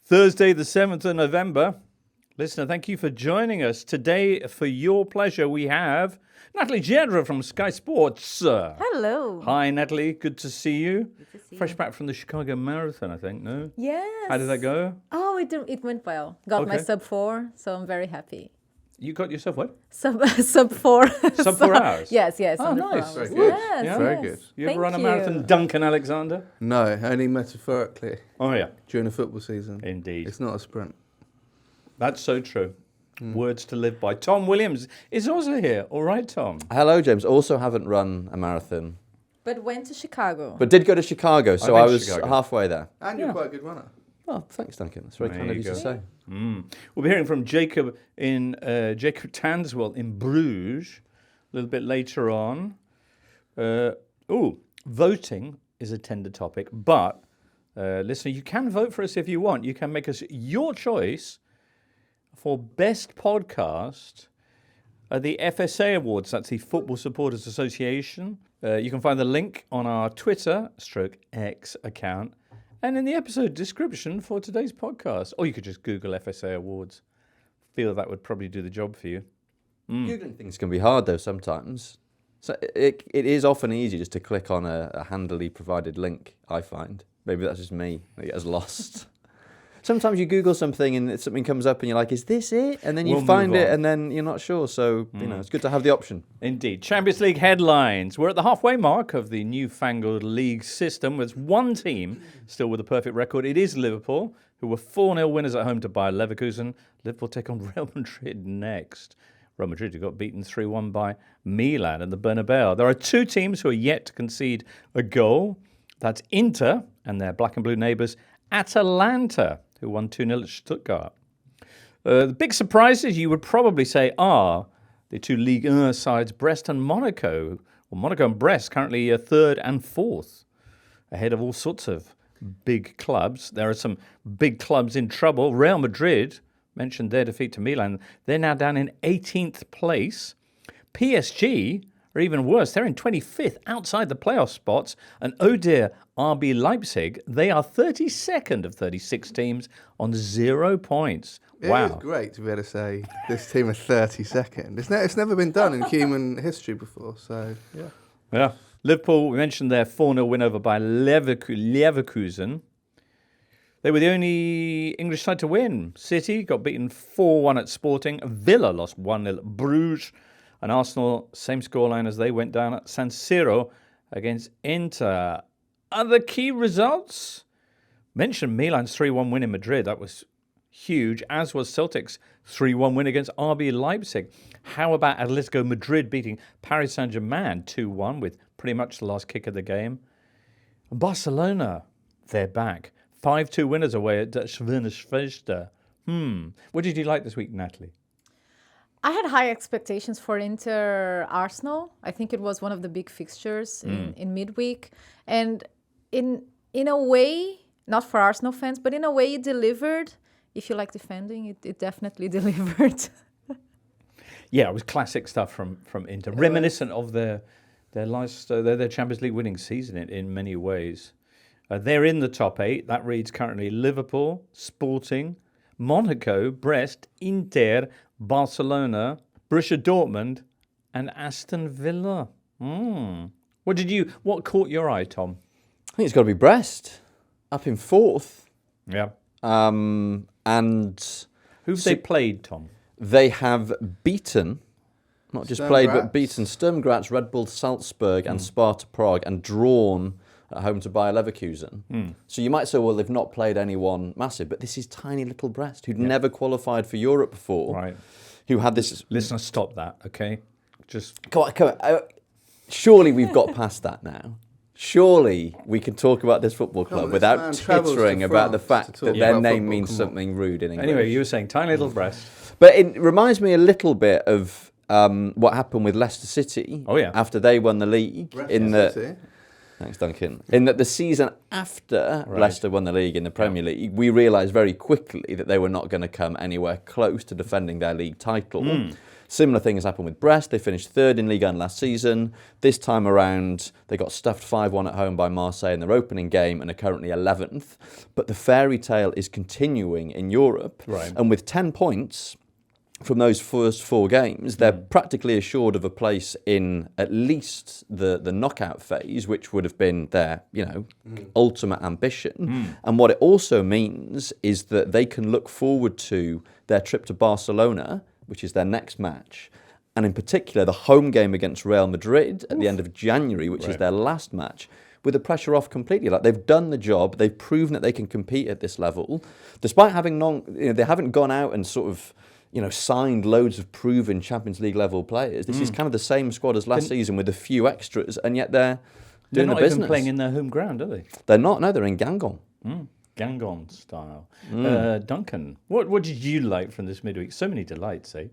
Thursday, the 7th of November. Listener, thank you for joining us. Today, for your pleasure, we have Natalie Gedra from Sky Sports. Hello. Hi, Natalie. Good to see you. Good to see Fresh you. back from the Chicago Marathon, I think, no? Yes. How did that go? Oh, it went well. Got my Okay. sub 4, so I'm very happy. You got yourself what? Sub 4. Sub 4 hours? Yes. Oh, under 4 nice. hours. Very good. Yes, Yeah. Very yes. good. You ever Thank run a you. marathon, Duncan Alexander? No, only metaphorically Oh, yeah. during a football season. Indeed. It's not a sprint. That's so true. Words to live by. Tom Williams is also here. All right, Tom. Hello, James. Also haven't run a marathon, But went to Chicago. but did go to Chicago, so been I to was Chicago. halfway there. And you're quite a good runner. Oh, thanks, Duncan. That's very There kind of you you to go. say. We'll be hearing from Jacob Tanswell in Bruges a little bit later on. Voting is a tender topic, but listener, you can vote for us if you want. You can make us your choice for best podcast at the FSA Awards. That's the Football Supporters Association. You can find the link on our Twitter/X account and in the episode description for today's podcast. Or you could just Google FSA Awards. Feel that would probably do the job for you. Googling things can be hard, though, sometimes. So it is often easy just to click on a handily provided link, I find. Maybe that's just me that gets lost. Sometimes you Google something and something comes up and you're like, is this it? And then you We'll find move it on. and then you're not sure. So, it's good to have the option. Indeed. Champions League headlines. We're at the halfway mark of the newfangled league system. There's one team still with a perfect record. It is Liverpool, who were 4-0 winners at home to Bayer Leverkusen. Liverpool take on Real Madrid next. Real Madrid who got beaten 3-1 by Milan and the Bernabeu. There are two teams who are yet to concede a goal. That's Inter and their black and blue neighbours, Atalanta, who won 2-0 at Stuttgart. The big surprises, you would probably say, are the two Ligue 1 sides, Brest and Monaco. Well, Monaco and Brest currently third and fourth, ahead of all sorts of big clubs. There are some big clubs in trouble. Real Madrid, mentioned their defeat to Milan, they're now down in 18th place. PSG are even worse. They're in 25th, outside the playoff spots. And oh dear, RB Leipzig, they are 32nd of 36 teams on 0 points. It Wow. is great to be able to say this team is 32nd. It's never been done in human history before, so yeah. Yeah. Liverpool, we mentioned their 4-0 win over by Leverkusen. They were the only English side to win. City got beaten 4-1 at Sporting. Villa lost 1-0 at Bruges. And Arsenal, same scoreline as they went down at San Siro against Inter. Other key results? Mentioned Milan's 3-1 win in Madrid. That was huge, as was Celtic's 3-1 win against RB Leipzig. How about Atletico Madrid beating Paris Saint-Germain 2-1 with pretty much the last kick of the game? And Barcelona, they're back. 5-2 winners away at Schweinsteiger. What did you like this week, Natalie? I had high expectations for Inter Arsenal. I think it was one of the big fixtures in midweek. And in a way, not for Arsenal fans, but in a way it delivered. If you like defending, it definitely delivered. Yeah, it was classic stuff from Inter, reminiscent of their last their Champions League winning season in many ways. They're in the top 8. That reads currently Liverpool, Sporting, Monaco, Brest, Inter, Barcelona, Borussia Dortmund, and Aston Villa. What caught your eye, Tom? I think it's got to be Brest, up in 4th. Yeah. And Who've they played, Tom? they have beaten, not just Sturm played, Graz. but beaten Sturm Graz, Red Bull Salzburg and Sparta Prague and drawn at home to Bayer Leverkusen. So you might say, well, they've not played anyone massive, but this is tiny little Brest, who'd never qualified for Europe before, Right. who had this... Listener, stop that, okay? Just Come on. Surely we've got past that now. Surely we can talk about this football Come on, club this man without travels to tittering about the France to fact talk that their about name football, means come on. something rude in English. anyway, you were saying tiny little Brest. But it reminds me a little bit of what happened with Leicester City Oh, yeah. after they won the league in the City. Thanks, Duncan. In that the season after Leicester won the league in the Premier League, we realised very quickly that they were not going to come anywhere close to defending their league title. Similar thing has happened with Brest. They finished third in Ligue 1 last season. This time around, they got stuffed 5-1 at home by Marseille in their opening game and are currently 11th. But the fairy tale is continuing in Europe. Right. And with 10 points from those first 4 games, they're practically assured of a place in at least the knockout phase, which would have been their, ultimate ambition. And what it also means is that they can look forward to their trip to Barcelona, which is their next match, and in particular the home game against Real Madrid at the end of January, which is their last match, with the pressure off completely. Like, they've done the job, they've proven that they can compete at this level, despite having they haven't gone out and sort of signed loads of proven Champions League level players. This is kind of the same squad as last season with a few extras, and yet they're doing the business. They're not even playing in their home ground, are they? They're not. No, they're in Gangon. Gangon style. Duncan, what did you like from this midweek? So many delights, eh?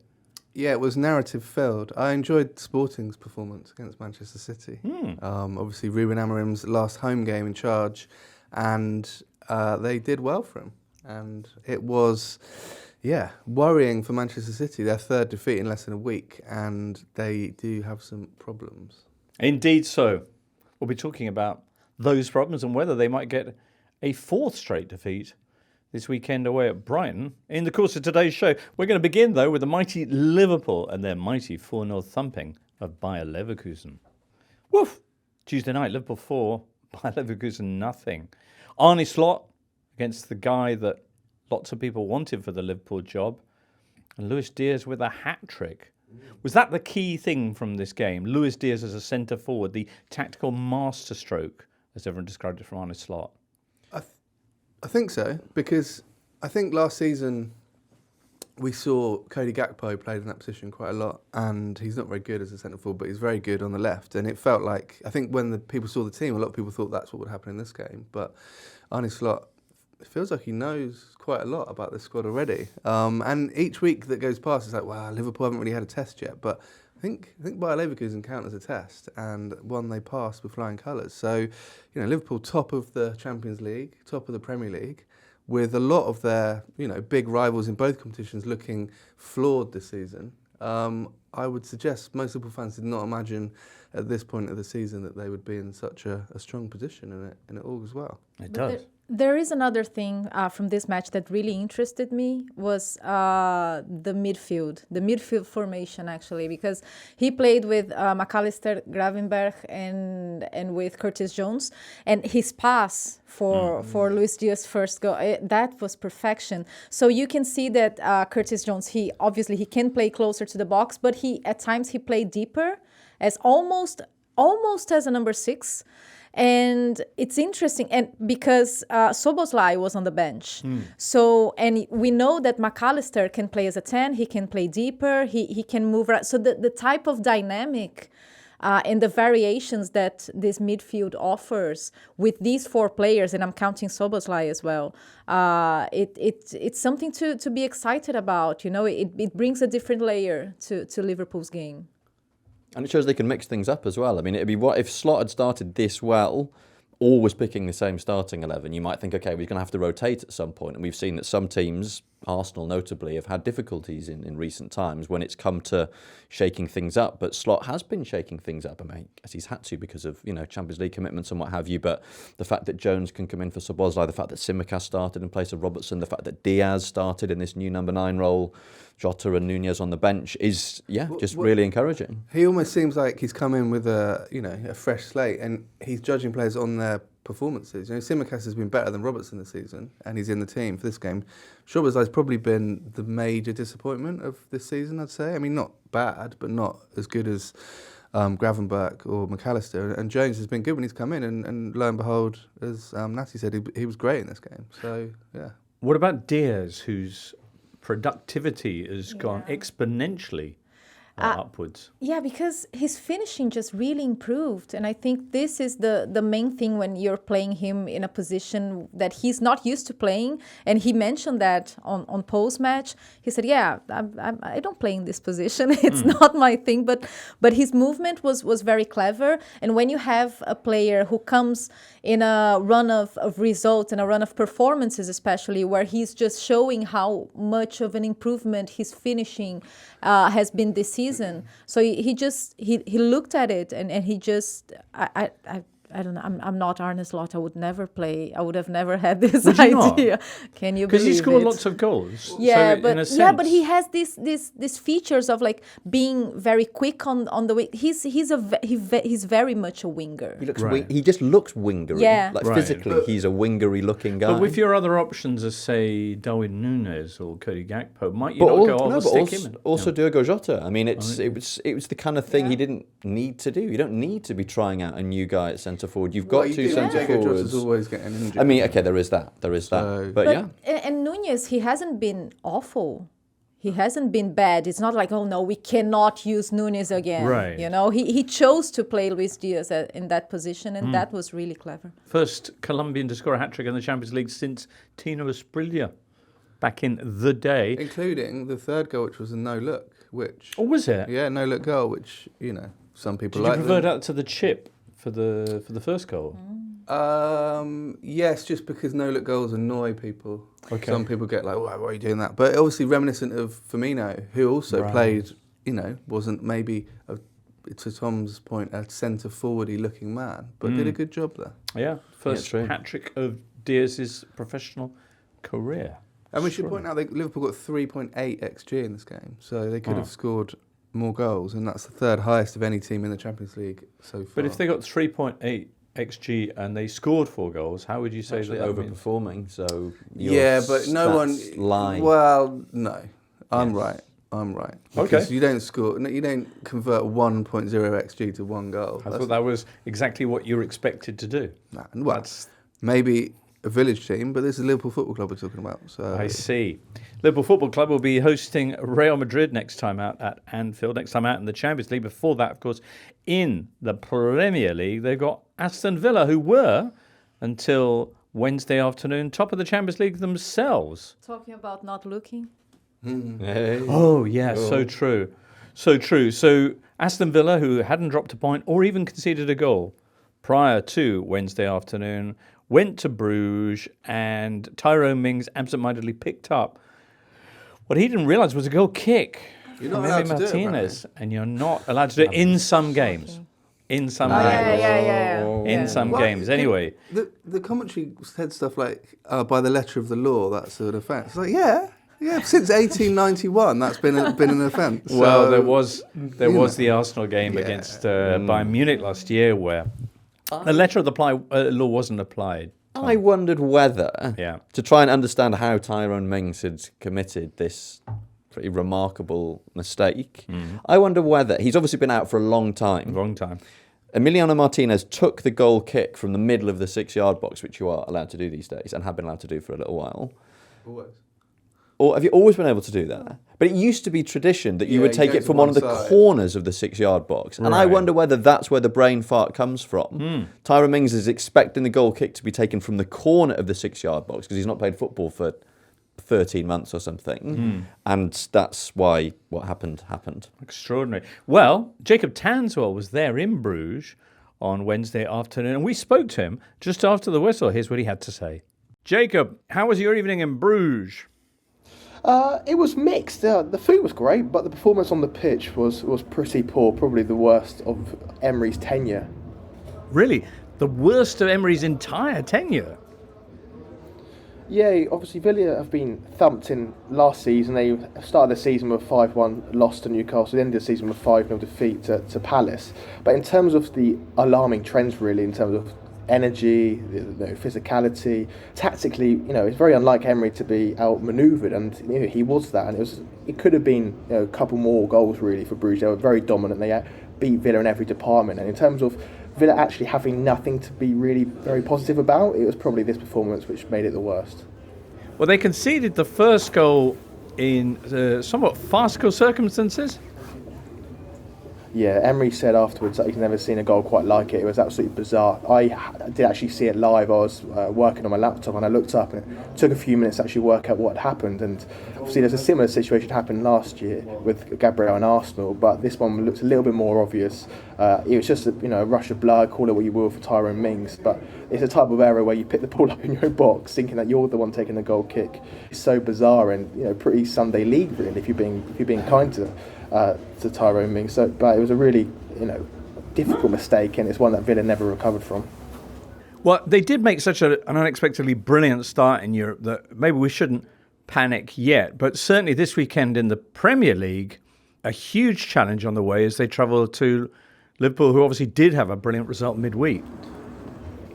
Yeah, it was narrative filled. I enjoyed Sporting's performance against Manchester City. Obviously, Ruben Amorim's last home game in charge, and they did well for him. And it was, worrying for Manchester City. Their third defeat in less than a week, and they do have some problems. Indeed so. We'll be talking about those problems and whether they might get a 4th straight defeat this weekend away at Brighton. In the course of today's show, we're going to begin, though, with the mighty Liverpool and their mighty 4-0 thumping of Bayer Leverkusen. Woof! Tuesday night, Liverpool 4, Bayer Leverkusen nothing. Arne Slot against the guy that lots of people wanted for the Liverpool job, and Luis Diaz with a hat-trick. Was that the key thing from this game? Luis Diaz as a centre-forward, the tactical masterstroke, as everyone described it from Arne Slot? I think so, because I think last season we saw Cody Gakpo played in that position quite a lot, and he's not very good as a centre forward, but he's very good on the left. And it felt like, I think when the people saw the team, a lot of people thought that's what would happen in this game. But Arne Slot, it feels like he knows quite a lot about this squad already. And each week that goes past, it's like, wow, Liverpool haven't really had a test yet. But I think Bayer Leverkusen count as a test, and one they passed with flying colours. So, Liverpool top of the Champions League, top of the Premier League, with a lot of their, big rivals in both competitions looking flawed this season. I would suggest most Liverpool fans did not imagine at this point of the season that they would be in such a strong position, and it all as well. It does. There is another thing from this match that really interested me was the midfield formation, actually, because he played with McAllister, Gravenberch, and with Curtis Jones, and his pass for Luis Diaz's first goal, that was perfection. So you can see that Curtis Jones, he can play closer to the box, but at times he played deeper as almost as a number 6. And it's interesting, and because Szoboszlai was on the bench, so, and we know that McAllister can play as a 10, he can play deeper, he can move around. So the type of dynamic and the variations that this midfield offers with these 4 players, and I'm counting Szoboszlai as well, it's something to be excited about. It brings a different layer to Liverpool's game. And it shows they can mix things up as well. I mean, it'd be what if Slot had started this well, always picking the same starting 11. You might think, okay, we're going to have to rotate at some point. And we've seen that some teams, Arsenal notably, have had difficulties in recent times when it's come to shaking things up. But Slot has been shaking things up. I mean, as he's had to because of, Champions League commitments and what have you. But the fact that Jones can come in for Szoboszlai, the fact that Tsimikas started in place of Robertson, the fact that Diaz started in this new number 9 role, Jota and Nunez on the bench is, really encouraging. He almost seems like he's come in with a fresh slate, and he's judging players on their performances. Tsimikas has been better than Robertson this season, and he's in the team for this game. Szoboszlai's probably been the major disappointment of this season, I'd say. I mean, not bad, but not as good as Gravenberch or McAllister. And Jones has been good when he's come in, and lo and behold, as Natalie said, he was great in this game. So, yeah. What about Diaz, whose productivity has gone exponentially? upwards? Yeah, because his finishing just really improved. And I think this is the main thing when you're playing him in a position that he's not used to playing. And he mentioned that on post-match. He said, yeah, I don't play in this position. It's not my thing. But his movement was very clever. And when you have a player who comes in a run of results and a run of performances, especially, where he's just showing how much of an improvement his finishing has been this season. So he looked at it and he just I don't know. I'm not Arne Slot. I would never play. I would have never had this Would you not? idea. Can you believe it? Because he scored lots of goals. Yeah, so but in a sense, but he has these features of like being very quick on the wing. He's very much a winger. He looks Right. he just looks wingery. Yeah. Like Right. physically, he's a wingery looking guy. But with your other options as, say, Darwin Núñez or Cody Gakpo, might you not go, let's stick him in? Also Diogo Jota. I mean, it was the kind of thing he didn't need to do. You don't need to be trying out a new guy at centre forward. You've got two centre Diego Jota's forwards. always getting injured. I mean, okay, there is that. So- But yeah. And Núñez, he hasn't been awful. He hasn't been bad. It's not like, oh no, we cannot use Núñez again. Right. You know, he chose to play Luis Diaz in that position, and that was really clever. First Colombian to score a hat-trick in the Champions League since Tino Asprilla back in the day. Including the third goal, which was a no-look, which... Oh, was it? Yeah, no-look goal, which, some people Did you like prefer them. that to the chip for the first goal? Yes, just because no-look goals annoy people. Okay. Some people get like, why are you doing that? But obviously reminiscent of Firmino, who also played, wasn't maybe, to Tom's point, a centre-forward-y looking man, but did a good job there. Yeah, first true. hat-trick of Diaz's professional career. And we should point out that Liverpool got 3.8 XG in this game, so they could have scored more goals, and that's the third highest of any team in the Champions League so far. But if they got 3.8 XG and they scored 4 goals, how would you say Actually that overperforming, so your yeah, but no one stats lie. Well, no, I'm right. Because Okay. you don't score, you don't convert 1.0 XG to 1 goal. I thought that was exactly what you were expected to do. Well, That's- maybe a village team, but this is Liverpool Football Club we're talking about. So I see. Liverpool Football Club will be hosting Real Madrid next time out at Anfield, next time out in the Champions League. Before that, of course, in the Premier League, they've got Aston Villa, who were, until Wednesday afternoon, top of the Champions League themselves. Talking about not looking. Hey. Oh, yeah, so true. So true. So Aston Villa, who hadn't dropped a point or even conceded a goal prior to Wednesday afternoon, went to Bruges, and Tyrone Mings absentmindedly picked up what he didn't realise was a goal kick You're from not allowed Emi to do it, Martinez. And you're not allowed to do it in some games. In some games. Yeah. In some Well, games. Anyway, the commentary said stuff like, by the letter of the law, that's an offence. It's like, yeah, since 1891, that's been an offence. well, So, there was know. the Arsenal game Yeah. against Bayern Munich last year where the letter of the law wasn't applied. I wondered whether, Yeah. to try and understand how Tyrone Mings had committed this pretty remarkable mistake, I wonder whether, he's obviously been out for a long time. Wrong time. Emiliano Martinez took the goal kick from the middle of the 6-yard box, which you are allowed to do these days and have been allowed to do for a little while. Always. Or have you always been able to do that? But it used to be tradition that you Yeah, would you take go it to from one one of the side. corners of the 6-yard box. And I Right. wonder whether that's where the brain fart comes from. Tyrone Mings is expecting the goal kick to be taken from the corner of the 6-yard box because he's not played football for 13 months or something. And that's why what happened. Extraordinary. Well, Jacob Tanswell was there in Bruges on Wednesday afternoon, and we spoke to him just after the whistle. Here's what he had to say. Jacob, how was your evening in Bruges? It was mixed. The food was great, but the performance on the pitch was pretty poor. Probably the worst of Emery's tenure. Really, the worst of Emery's entire tenure. Yeah, obviously Villa have been thumped in last season. They started the season with a 5-1 loss to Newcastle. They ended the season with a 5-0 defeat to Palace. But in terms of the alarming trends, really, in terms of energy, physicality, tactically, it's very unlike Emery to be outmanoeuvred, and he was that. And it could have been a couple more goals really for Bruges. They were very dominant. They beat Villa in every department. And in terms of Villa actually having nothing to be really very positive about, it was probably this performance which made it the worst. Well, they conceded the first goal in somewhat farcical circumstances. Yeah, Emery said afterwards that he's never seen a goal quite like it. It was absolutely bizarre. I did actually see it live. I was working on my laptop and I looked up, and it took a few minutes to actually work out what had happened. And obviously there's a similar situation happened last year with Gabriel and Arsenal, but this one looks a little bit more obvious. It was just a rush of blood, call it what you will, for Tyrone Mings, but it's a type of error where you pick the ball up in your own box thinking that you're the one taking the goal kick. It's so bizarre and pretty Sunday league really, if you're being kind to Tyrone Mings. But it was a really difficult mistake, and it's one that Villa never recovered from. Well, they did make such an unexpectedly brilliant start in Europe that maybe we shouldn't panic yet. But certainly this weekend in the Premier League, a huge challenge on the way as they travel to Liverpool, who obviously did have a brilliant result midweek.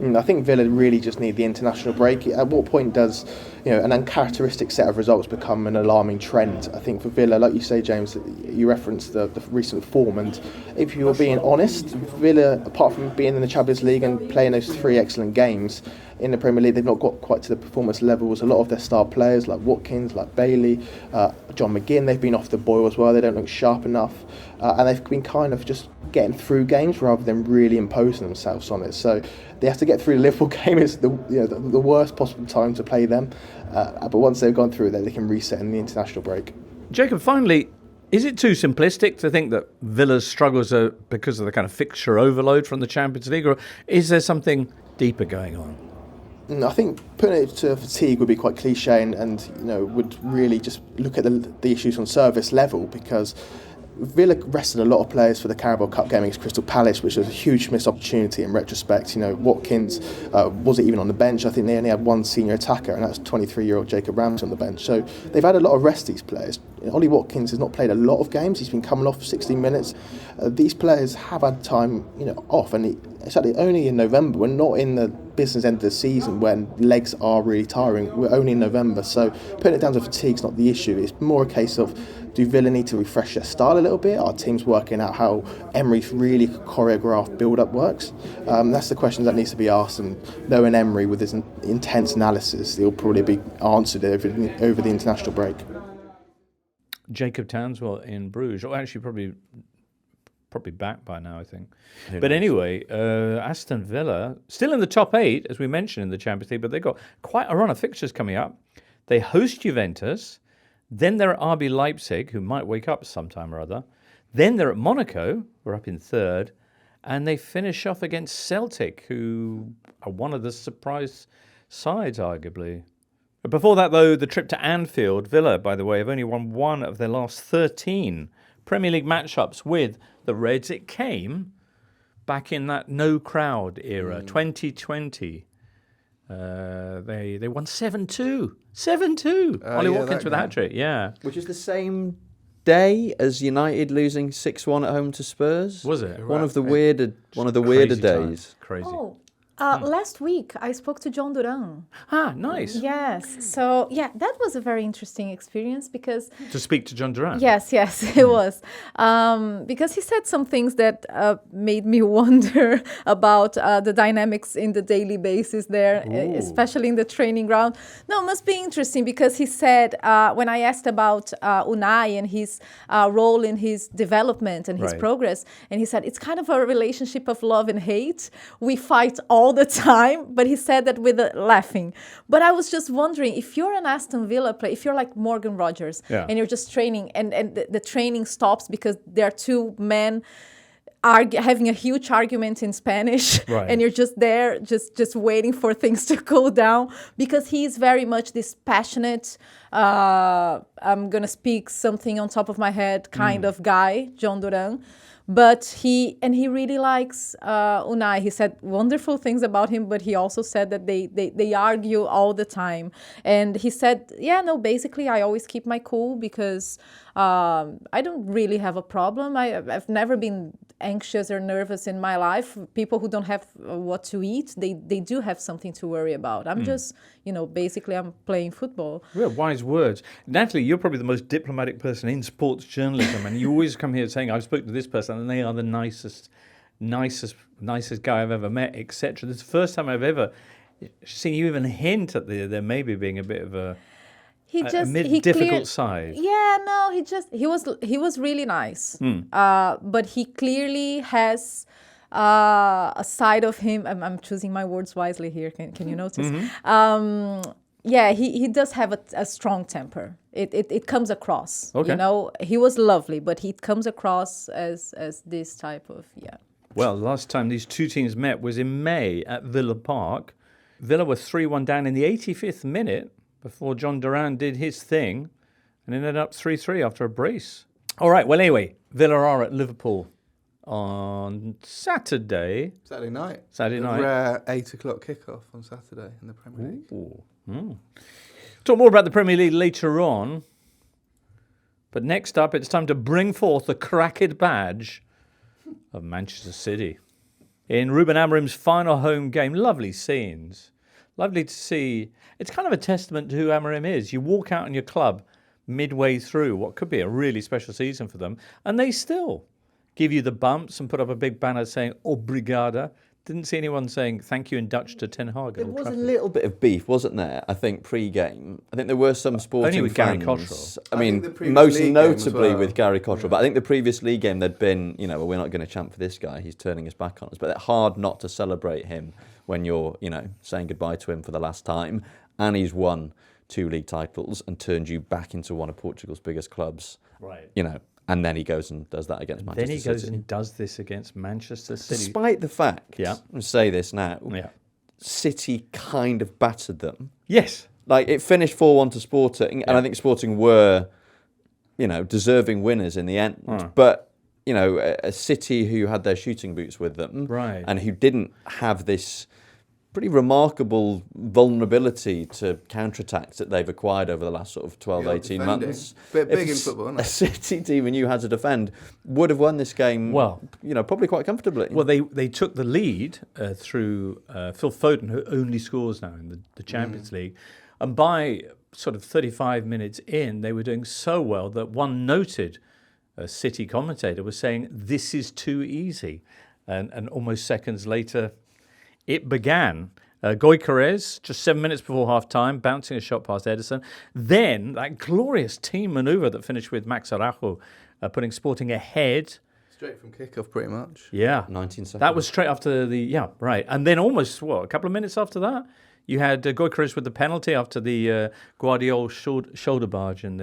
I think Villa really just need the international break. At what point does an uncharacteristic set of results become an alarming trend? I think for Villa, like you say, James, you referenced the recent form, and if you're being honest, Villa, apart from being in the Champions League and playing those 3 excellent games, in the Premier League they've not got quite to the performance levels. A lot of their star players like Watkins, like Bailey, John McGinn, they've been off the boil as well. They don't look sharp enough, and they've been kind of just getting through games rather than really imposing themselves on it. So they have to get through the Liverpool game. It's the worst possible time to play them, but once they've gone through that, they can reset in the international break. Jacob, finally, is it too simplistic to think that Villa's struggles are because of the kind of fixture overload from the Champions League, or is there something deeper going on? I think putting it to fatigue would be quite cliche and would really just look at the issues on service level, because Villa rested a lot of players for the Carabao Cup game against Crystal Palace, which was a huge missed opportunity in retrospect. Watkins wasn't even on the bench. I think they only had one senior attacker, and that's 23-year-old Jacob Ramsey on the bench. So they've had a lot of rest, these players. Ollie Watkins has not played a lot of games. He's been coming off 16 minutes. These players have had time off, and it's actually only in November. We're not in the business end of the season when legs are really tiring. We're only in November, so putting it down to fatigue is not the issue. It's more a case of, do Villa need to refresh their style a little bit? Are teams working out how Emery's really choreographed build-up works? That's the question that needs to be asked, and knowing Emery with his intense analysis, it'll probably be answered over the international break. Jacob Tanswell in Bruges, or actually probably back by now, I think. But anyway, Aston Villa, still in the top 8, as we mentioned in the Champions League, but they've got quite a run of fixtures coming up. They host Juventus, then they're at RB Leipzig, who might wake up sometime or other. Then they're at Monaco, who are up in 3rd, and they finish off against Celtic, who are one of the surprise sides, arguably. But before that, though, the trip to Anfield. Villa, by the way, have only won 1 of their last 13 Premier League matchups with the Reds. It came back in that no crowd era, 2020. They won 7-2. 7-2. Ollie Watkins with a hat-trick, yeah. Which is the same day as United losing 6-1 at home to Spurs. Was it? One of the weirder days. Crazy. Last week, I spoke to John Duran. Ah, nice. Yes. So, that was a very interesting experience because... To speak to John Duran? Yes, it was. Because he said some things that made me wonder about the dynamics in the daily basis there, especially in the training ground. No, it must be interesting because he said, when I asked about Unai and his role in his development and his progress, and he said, it's kind of a relationship of love and hate. We fight all the time, but he said that with laughing. But I was just wondering, if you're an Aston Villa player, if you're like Morgan Rogers and you're just training and the training stops because there are 2 men having a huge argument in Spanish and you're just there just waiting for things to cool down, because he's very much this passionate, I'm gonna speak something on top of my head kind of guy, John Duran. But he really likes Unai. He said wonderful things about him, but he also said that they argue all the time. And he said, basically I always keep my cool because I don't really have a problem. I've never been anxious or nervous in my life. People who don't have what to eat, they do have something to worry about. I'm just, basically I'm playing football. Real wise words. Natalie, you're probably the most diplomatic person in sports journalism, and you always come here saying, I've spoken to this person and they are the nicest guy I've ever met, etc. This is the first time I've ever seen you even hint at there maybe being a bit of a he just amid he difficult side. Yeah, no, he was really nice. But he clearly has a side of him. I'm choosing my words wisely here. Can you notice? Yeah, he does have a strong temper. It comes across. Okay. You know, he was lovely, but he comes across as this type of Well, last time these two teams met was in May at Villa Park. Villa were 3-1 down in the 85th minute before John Duran did his thing and ended up 3-3 after a brace. All right, well, anyway, Villa are at Liverpool on Saturday. Saturday night. Saturday A night. rare 8 o'clock kickoff on Saturday in the Premier League. Ooh. Talk more about the Premier League later on. But next up, it's time to bring forth the cracked badge of Manchester City. In Ruben Amorim's final home game, lovely scenes. Lovely to see. It's kind of a testament to who Amorim is. You walk out in your club midway through what could be a really special season for them, and they still give you the bumps and put up a big banner saying Obrigada. Didn't see anyone saying thank you in Dutch to Ten Hag. There was a little bit of beef, wasn't there? I think pre-game. I think there were some sporting Only with Gary fans. Cottrell. I I mean, think the previous most league game as notably well. with Gary Cottrell. But I think the previous league game there'd been, well, we're not going to chant for this guy. He's turning his back on us. But it's hard not to celebrate him when you're, saying goodbye to him for the last time. And he's won 2 league titles and turned you back into one of Portugal's biggest clubs. Right. And then he goes and does that against Manchester Then City. he goes and does this against Manchester City. Despite the fact, Yeah. I'll say this now, Yeah. City kind of battered them. Yes. Like, it finished 4-1 to Sporting, and I think Sporting were, deserving winners in the end. But, a City who had their shooting boots with them, Right. and who didn't have this pretty remarkable vulnerability to counterattacks that they've acquired over the last sort of 12, Yeah, 18 defending. months. Bit big If in football, isn't a it? City team and you had to defend would have won this game, Well, probably quite comfortably. Well, they took the lead through Phil Foden, who only scores now in the Champions League. And by sort of 35 minutes in, they were doing so well that one noted City commentator was saying, this is too easy. And almost seconds later, it began. Gyokeres, just 7 minutes before half-time, bouncing a shot past Ederson. Then that glorious team manoeuvre that finished with Max Araujo putting Sporting ahead. Straight from kickoff, pretty much. Yeah. 19 seconds. That was straight after right. And then almost, a couple of minutes after that, you had Gyokeres with the penalty after the Guardiola shoulder barge in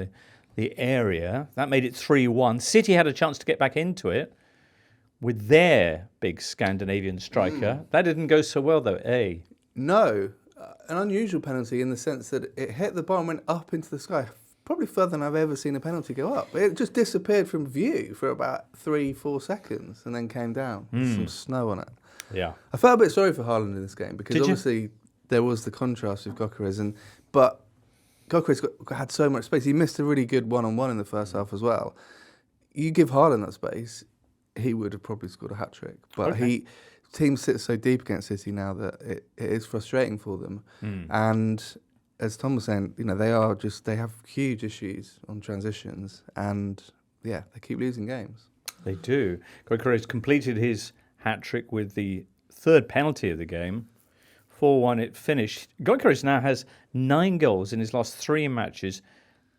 the area. That made it 3-1. City had a chance to get back into it with their big Scandinavian striker. That didn't go so well, though, No, an unusual penalty in the sense that it hit the bar and went up into the sky, probably further than I've ever seen a penalty go up. It just disappeared from view for about 3-4 seconds and then came down. Some snow on it. Yeah. I felt a bit sorry for Haaland in this game because Did you? obviously there was the contrast with Gyokeres, but Gyokeres had so much space. He missed a really good one-on-one in the first half as well. You give Haaland that space, he would have probably scored a hat-trick. But teams sit so deep against City now that it is frustrating for them. And as Tom was saying, they have huge issues on transitions, and they keep losing games. They do. Gyokeres completed his hat-trick with the third penalty of the game. 4-1 it finished. Gyokeres now has 9 goals in his last 3 matches.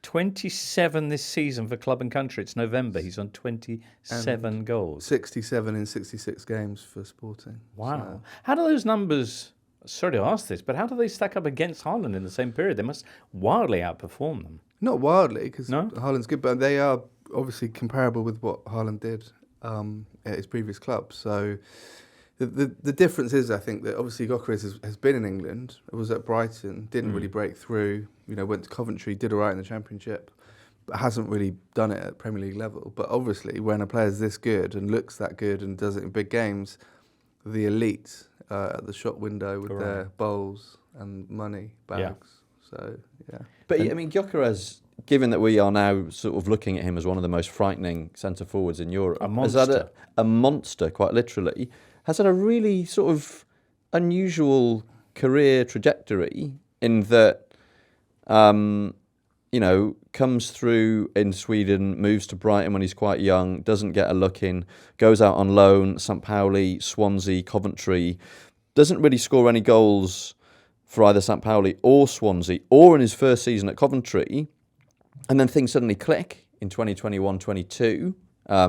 27 this season for club and country. It's November. He's on 27 goals. 67 in 66 games for Sporting. Wow. So, How do those numbers, sorry to ask this, but how do they stack up against Haaland in the same period? They must wildly outperform them. not wildly, because No? Haaland's good, but they are obviously comparable with what Haaland did at his previous club. So the difference is, I think, that obviously Gyokeres has been in England, was at Brighton, didn't really break through, went to Coventry, did all right in the Championship, but hasn't really done it at Premier League level. But obviously, when a player's this good and looks that good and does it in big games, the elite at the shop window with their bowls and money bags. So, yeah. But I mean, Gyokeres, given that we are now sort of looking at him as one of the most frightening centre forwards in Europe, A has had monster. a monster, quite literally, has had a really sort of unusual career trajectory in that, comes through in Sweden, moves to Brighton when he's quite young, doesn't get a look in, goes out on loan, St. Pauli, Swansea, Coventry, doesn't really score any goals for either St. Pauli or Swansea, or in his first season at Coventry, and then things suddenly click in 2021-22.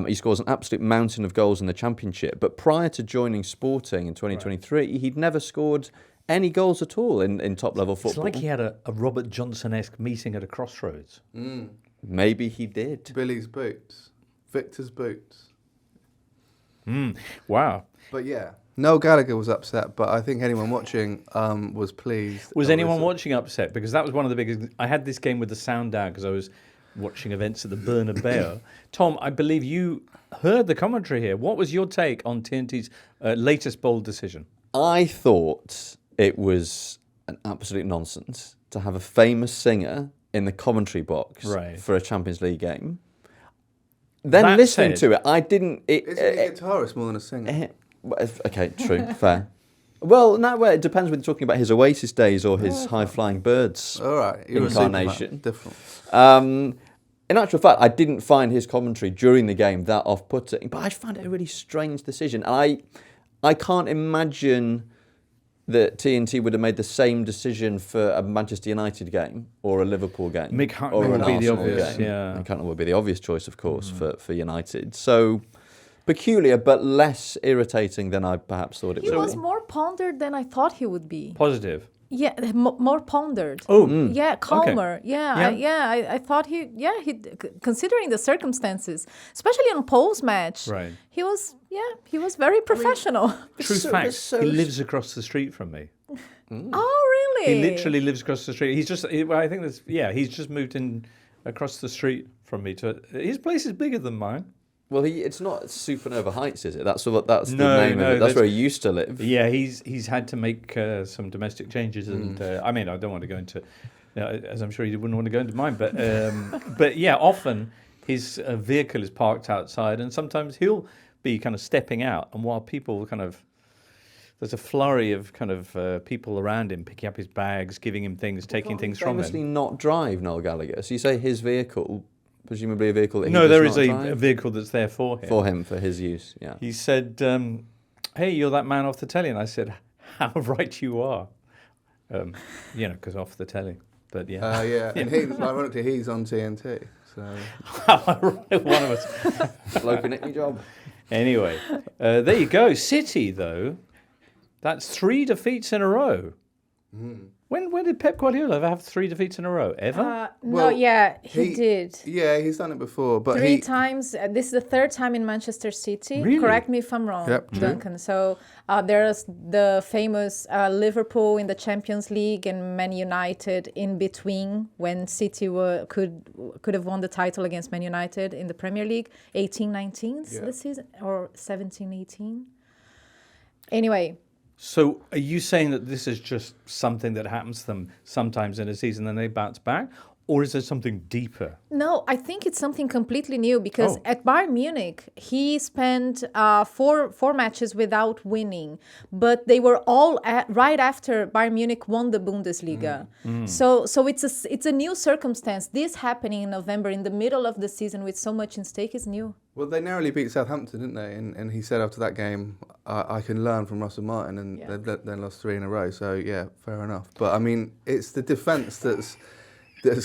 He scores an absolute mountain of goals in the Championship, but prior to joining Sporting in 2023, he'd never scored any goals at all in top-level football. It's like he had a Robert Johnson-esque meeting at a crossroads. Maybe he did. Billy's boots. Victor's boots. Wow. But yeah, Noel Gallagher was upset, but I think anyone watching was pleased. Was anyone watching upset? Because that was one of the biggest... I had this game with the sound down because I was watching events at the Bernabeu. Tom, I believe you heard the commentary here. What was your take on TNT's latest bold decision? I thought it was an absolute nonsense to have a famous singer in the commentary box for a Champions League game. Then That listening said- to it, I didn't... Isn't he a guitarist more than a singer? Okay, true, fair. Well, no, it depends whether you're talking about his Oasis days or his High-Flying Birds All right, you're incarnation. A different. In actual fact, I didn't find his commentary during the game that off-putting, but I found it a really strange decision. And I can't imagine that TNT would have made the same decision for a Manchester United game or a Liverpool game. Mick Hucknall or would an be the Arsenal obvious, game. yeah. Mick Hucknall would be the obvious choice, of course, for United. So peculiar, but less irritating than I perhaps thought it He would was be. more pondered than I thought he would be. Positive. Yeah, more pondered. Oh, Yeah, calmer. I thought he considering the circumstances, especially on Paul's match, Right. he was very professional. True fact, he lives across the street from me. Oh, really? He literally lives across the street. He's just moved in across the street from me. His place is bigger than mine. Well, it's not Supernova Heights, is it? That's the name No, of it. That's that's- where he used to live. Yeah, he's had to make some domestic changes, and I mean, I don't want to go into, as I'm sure you wouldn't want to go into mine, but yeah, often his vehicle is parked outside, and sometimes he'll be kind of stepping out, and while people there's a flurry of kind of people around him picking up his bags, giving him things, taking things from Famously him. not drive, Noel Gallagher. So you say his vehicle, presumably a vehicle that he No, does there not is a drive? vehicle that's there for him. For his use, yeah. He said, "Hey, you're that man off the telly," and I said, "How right you are," because off the telly. But yeah, Yeah, and ironically, he's on TNT. So one of us. Bloke nicked me job. Anyway, there you go. City, though, that's 3 defeats in a row. When did Pep Guardiola ever have 3 defeats in a row? Ever? No, he did. Yeah, he's done it before, but 3 times. This is the 3rd time in Manchester City. Really? Correct me if I'm wrong, Yep, true. Duncan. So there's the famous Liverpool in the Champions League and Man United in between when City could have won the title against Man United in the Premier League. 18-19 this season or 17-18. Anyway. So are you saying that this is just something that happens to them sometimes in a season and they bounce back? Or is there something deeper? No, I think it's something completely new because Oh. at Bayern Munich, he spent four matches without winning, but they were all right after Bayern Munich won the Bundesliga. So it's a new circumstance. This happening in November in the middle of the season with so much in stake is new. well, they narrowly beat Southampton, didn't they? And he said after that game, I can learn from Russell Martin, and they've then lost 3 in a row. So yeah, fair enough. But I mean, it's the defence that's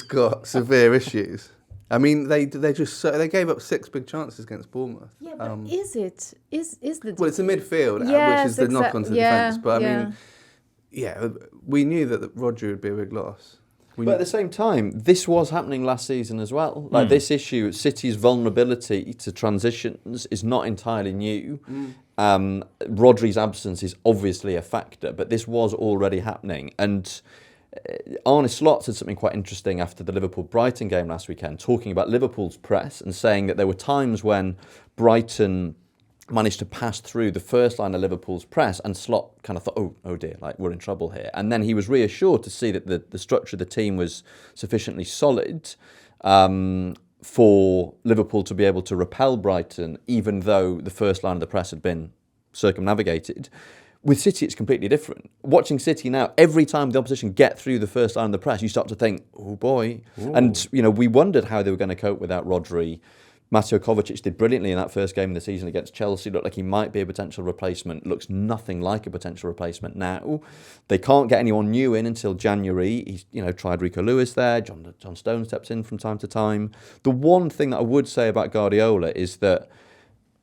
got severe issues. I mean, they gave up 6 big chances against Bournemouth. Yeah, but is the Well, it's the midfield, which Yes, is the knock onto the yeah, defence. But I yeah. mean, yeah, we knew that Rodri would be a big loss. But at the same time, this was happening last season as well. Like this issue, City's vulnerability to transitions is not entirely new. Rodri's absence is obviously a factor, but this was already happening. And Arne Slot said something quite interesting after the Liverpool-Brighton game last weekend, talking about Liverpool's press and saying that there were times when Brighton managed to pass through the first line of Liverpool's press, and Slot kind of thought, oh dear, like we're in trouble here. And then he was reassured to see that the structure of the team was sufficiently solid for Liverpool to be able to repel Brighton, even though the first line of the press had been circumnavigated. With City, it's completely different. Watching City now, every time the opposition get through the first line of the press, you start to think, oh boy. Ooh. And, we wondered how they were going to cope without Rodri. Mateo Kovacic did brilliantly in that first game of the season against Chelsea. Looked like he might be a potential replacement. Looks nothing like a potential replacement now. They can't get anyone new in until January. He's tried Rico Lewis there. John Stone steps in from time to time. The one thing that I would say about Guardiola is that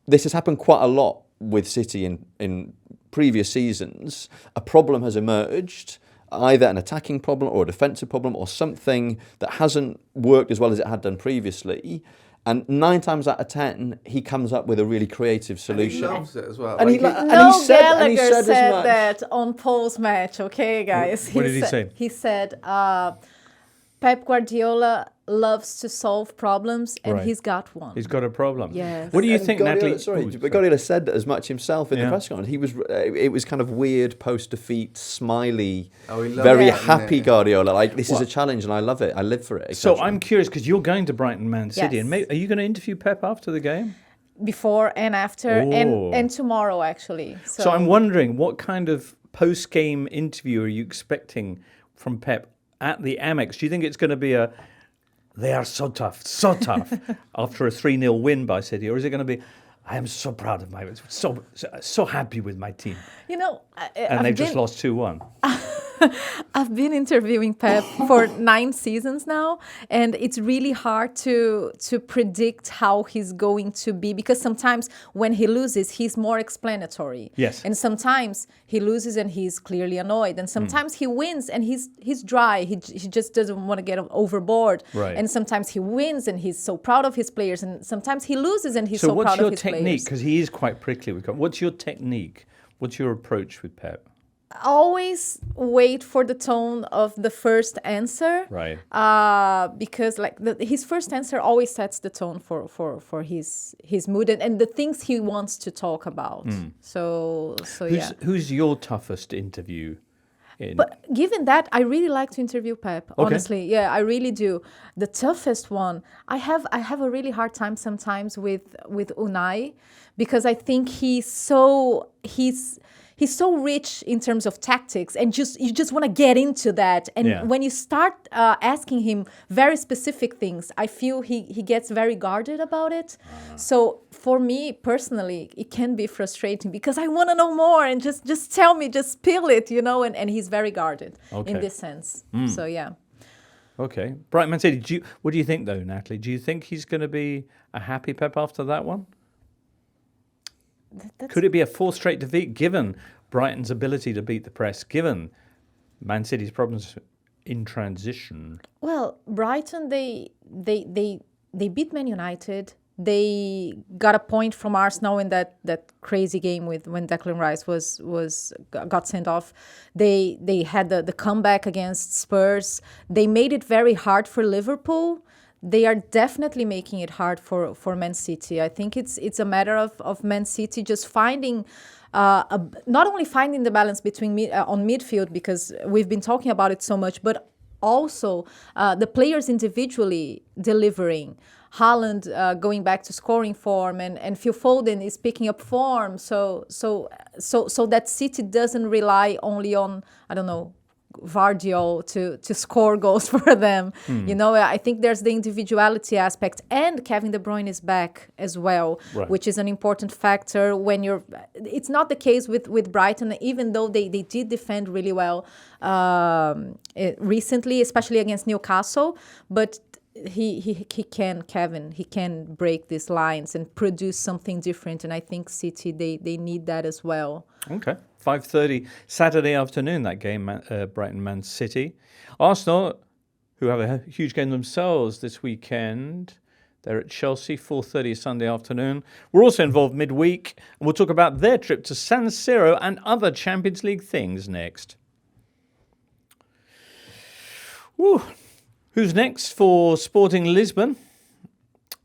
this has happened quite a lot with City in previous seasons. A problem has emerged, either an attacking problem or a defensive problem or something that hasn't worked as well as it had done previously. And 9 times out of 10, he comes up with a really creative solution. And he loves it as well. Gallagher said that on Paul's match, okay, guys? What did he say? He said, Pep Guardiola loves to solve problems, and he's got one. He's got a problem. Yes. What do you think, Guardiola, Natalie? But Guardiola said that as much himself in the press conference. He was. It was kind of weird post-defeat, smiley, very happy Guardiola. Like, this is a challenge, and I love it. I live for it. So I'm curious, because you're going to Brighton Man City, Yes. and are you going to interview Pep after the game? Before and after, and tomorrow, actually. So I'm wondering, what kind of post-game interview are you expecting from Pep at the Amex? Do you think it's going to be they are so tough, after a 3-0 win by City? Or is it going to be, I am so proud of so happy with my team? And they've just lost 2-1. I've been interviewing Pep for 9 seasons now, and it's really hard to predict how he's going to be, because sometimes when he loses, he's more explanatory. Yes. And sometimes he loses and he's clearly annoyed, and sometimes he wins and he's dry. He just doesn't want to get overboard. Right. And sometimes he wins and he's so proud of his players, and sometimes he loses and he's so proud of his players. So what's your technique? Because he is quite prickly. What's your technique? What's your approach with Pep? Always wait for the tone of the first answer, right? Because his first answer always sets the tone for his mood and the things he wants to talk about. So who's your toughest interview? But given that, I really like to interview Pep. Honestly, yeah, I really do. The toughest one, I have a really hard time sometimes with Unai, because I think he's so rich in terms of tactics, and you just want to get into that. And when you start asking him very specific things, I feel he gets very guarded about it. So for me personally, it can be frustrating, because I want to know more, and just tell me, just spill it, and he's very guarded in this sense. So yeah. Okay. Brighton Man City, what do you think though, Natalie? Do you think he's going to be a happy Pep after that one? Could it be a 4th straight defeat, given Brighton's ability to beat the press, given Man City's problems in transition? Well, Brighton, they beat Man United. They got a point from Arsenal in that crazy game when Declan Rice got sent off. They had the comeback against Spurs. They made it very hard for Liverpool. They are definitely making it hard for Man City. I think it's a matter of Man City just finding, not only finding the balance between on midfield, because we've been talking about it so much, but also the players individually delivering. Haaland going back to scoring form, and Phil Foden is picking up form, so that City doesn't rely only on, I don't know, Vardiol to score goals for them. I think there's the individuality aspect, and Kevin De Bruyne is back as well, which is an important factor when it's not the case with Brighton, even though they did defend really well recently, especially against Newcastle, but he can break these lines and produce something different, and I think City they need that as well. Okay. 5:30 Saturday afternoon, that game, Brighton Man City. Arsenal, who have a huge game themselves this weekend, they're at Chelsea, 4:30 Sunday afternoon. We're also involved midweek, and we'll talk about their trip to San Siro and other Champions League things next. Woo. Who's next for Sporting Lisbon?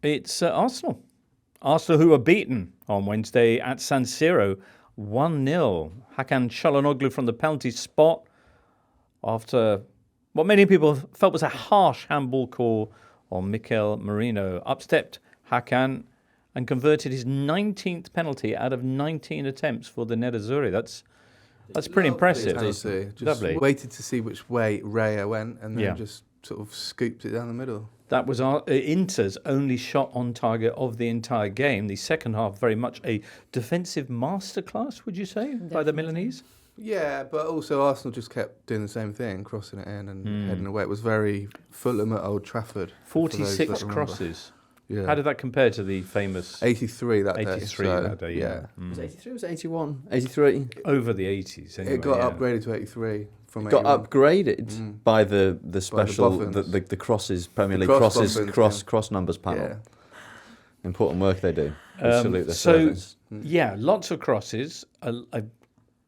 It's Arsenal. Arsenal, who were beaten on Wednesday at San Siro 1-0. Hakan Çalhanoğlu from the penalty spot after what many people felt was a harsh handball call on Mikel Merino. Upstepped Hakan and converted his 19th penalty out of 19 attempts for the Nerazzurri. That's pretty impressive. Just waited to see which way Raya went, and then just sort of scooped it down the middle. That was Inter's only shot on target of the entire game. The second half, very much a defensive masterclass, would you say, by the Milanese? Yeah, but also Arsenal just kept doing the same thing, crossing it in and heading away. It was very Fulham at Old Trafford. for those 46 that remember. crosses. Yeah. How did that compare to the famous 83 that day. 83 so, that day? Yeah. Was it 83 or was it 81? 83. Over the 80s. Anyway, It got yeah. upgraded to 83 from Got 81. upgraded by the special Boffins. the crosses Premier League cross crosses Boffins, cross numbers panel. Yeah. Important work they do. We salute their so, service. yeah, lots of crosses, a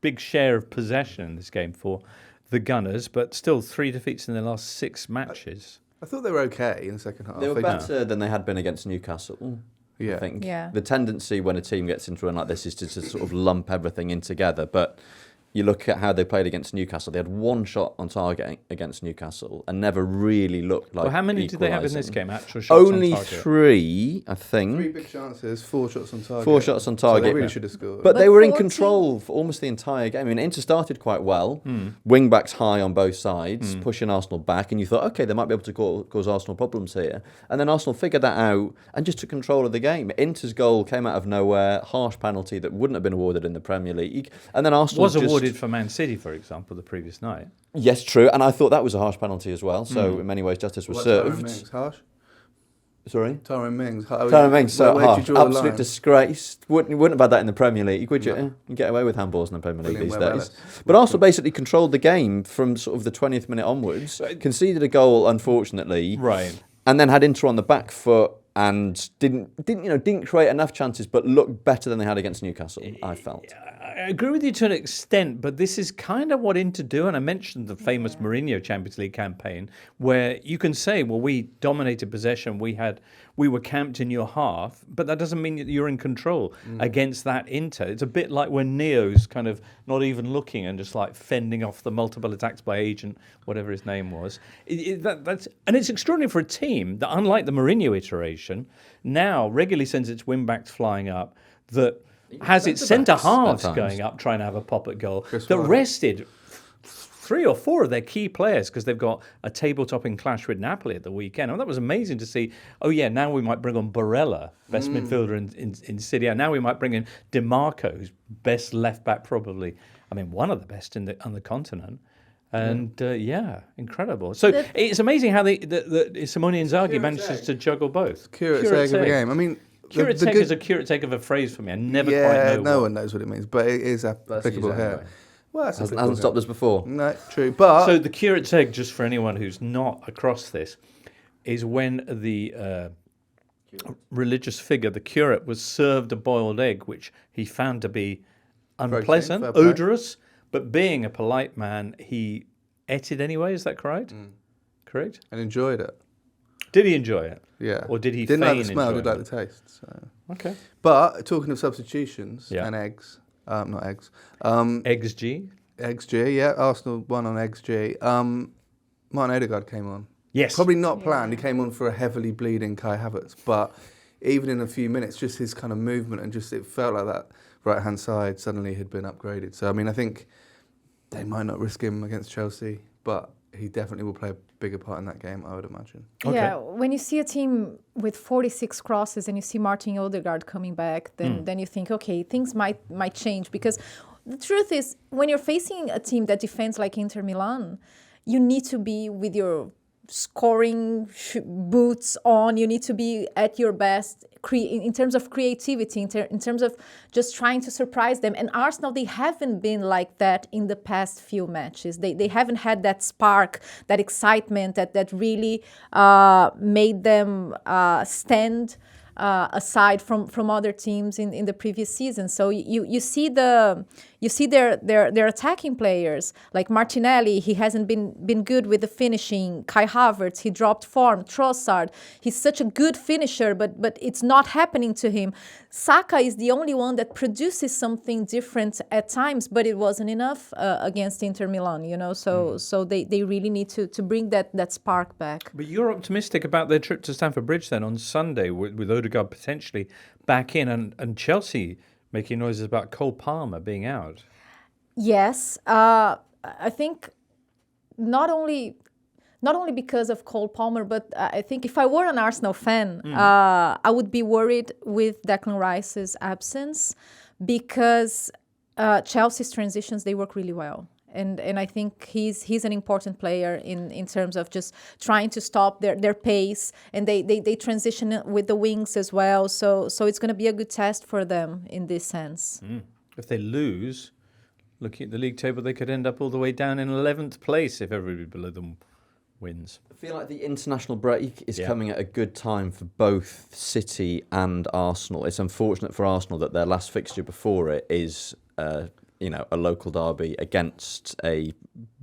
big share of possession in this game for the Gunners, but still 3 defeats in their last 6 matches. I thought they were okay in the second half. They were better than they had been against Newcastle. Yeah. I think. Yeah. The tendency when a team gets into a run like this is to sort of lump everything in together. But you look at how they played against Newcastle. They had 1 shot on target against Newcastle and never really looked like Well, how many did they have in this equalising. game? Actual shots Only on target? 3, I think. 3 big chances, 4 shots on target. 4 shots on So they target. really should have scored. But But they were in 14 control for almost the entire game. I mean, Inter started quite well, wing backs high on both sides, pushing Arsenal back, and you thought, okay, they might be able to cause Arsenal problems here. And then Arsenal figured that out and just took control of the game. Inter's goal came out of nowhere, harsh penalty that wouldn't have been awarded in the Premier League, and then Arsenal Was awarded for Man City, for example, the previous night. Yes, true, and I thought that was a harsh penalty as well. So in many ways, justice was What, Tyrone served. Mings, harsh? Sorry. Tyrone Mings. Tyrone Mings, so where'd you harsh. draw the Absolute line? disgrace. Wouldn't have had that in the Premier League, would you? No. You get away with handballs in the Premier League Brilliant, these well days. balanced. But Arsenal basically controlled the game from sort of the 20th minute onwards. Conceded a goal, unfortunately. Right. And then had Inter on the back foot and didn't create enough chances, but looked better than they had against Newcastle, I felt. I agree with you to an extent, but this is kind of what Inter do. And I mentioned the famous Mourinho Champions League campaign, where you can say, well, we dominated possession, we were camped in your half, but that doesn't mean that you're in control against that Inter. It's a bit like when Neo's kind of not even looking and just like fending off the multiple attacks by Agent, whatever his name was. And it's extraordinary for a team that, unlike the Mourinho iteration, now regularly sends its wing-backs flying up, that has its centre-backs centre-halves at times. going up trying to have a pop at goal, Chris that Wilder. rested 3 or 4 of their key players because they've got a table-topping clash with Napoli at the weekend. And that was amazing to see. Oh, yeah, now we might bring on Barella, best midfielder in Serie A. Now we might bring in DiMarco, who's best left-back probably. I mean, one of the best on the continent. And, incredible. So it's amazing how Simone Inzaghi manages to juggle both. Curate's egg of a game. I mean, Curate's the egg good- is a curate's egg of a phrase for me. I never yeah, quite know. no what. one knows what it means, but it is applicable used here. anyway. Well, that's Hasn't applicable stopped here. us before. No, true. But So the curate's egg, just for anyone who's not across this, is when the religious figure, the curate, was served a boiled egg, which he found to be unpleasant, fair play. odorous, but being a polite man, he ate it anyway. Is that correct? Correct? and enjoyed it. Did he enjoy it? Yeah. Or did he Didn't like feign the smell, did enjoyment? like the taste. So. Okay. But talking of substitutions Yeah. and eggs, not eggs. XG? XG, yeah. Arsenal won on XG. Martin Odegaard came on. Yes. Probably not planned. He came on for a heavily bleeding Kai Havertz, but even in a few minutes, just his kind of movement and just it felt like that right hand side suddenly had been upgraded. So I mean, I think they might not risk him against Chelsea, but he definitely will play a bigger part in that game, I would imagine. Okay. Yeah, when you see a team with 46 crosses and you see Martin Odegaard coming back, then you think, okay, things might change. Because the truth is, when you're facing a team that defends like Inter Milan, you need to be with your scoring boots on. You need to be at your best in terms of creativity, in terms of just trying to surprise them. And Arsenal, they haven't been like that in the past few matches. They haven't had that spark, that excitement that really made them stand aside from other teams in the previous season. So you see their attacking players like Martinelli. He hasn't been good with the finishing. Kai Havertz, he dropped form. Trossard, he's such a good finisher, but it's not happening to him. Saka is the only one that produces something different at times, but it wasn't enough against Inter Milan. So they really need to bring that spark back. But you're optimistic about their trip to Stamford Bridge then on Sunday with Odegaard potentially back in and Chelsea making noises about Cole Palmer being out. Yes, I think not only not only because of Cole Palmer, but I think if I were an Arsenal fan, I would be worried with Declan Rice's absence because Chelsea's transitions, they work really well. And I think he's an important player in terms of just trying to stop their pace, and they transition with the wings as well. So it's going to be a good test for them in this sense. If they lose, looking at the league table, they could end up all the way down in 11th place if everybody below them wins. I feel like the international break is coming at a good time for both City and Arsenal. It's unfortunate for Arsenal that their last fixture before it is, a local derby against a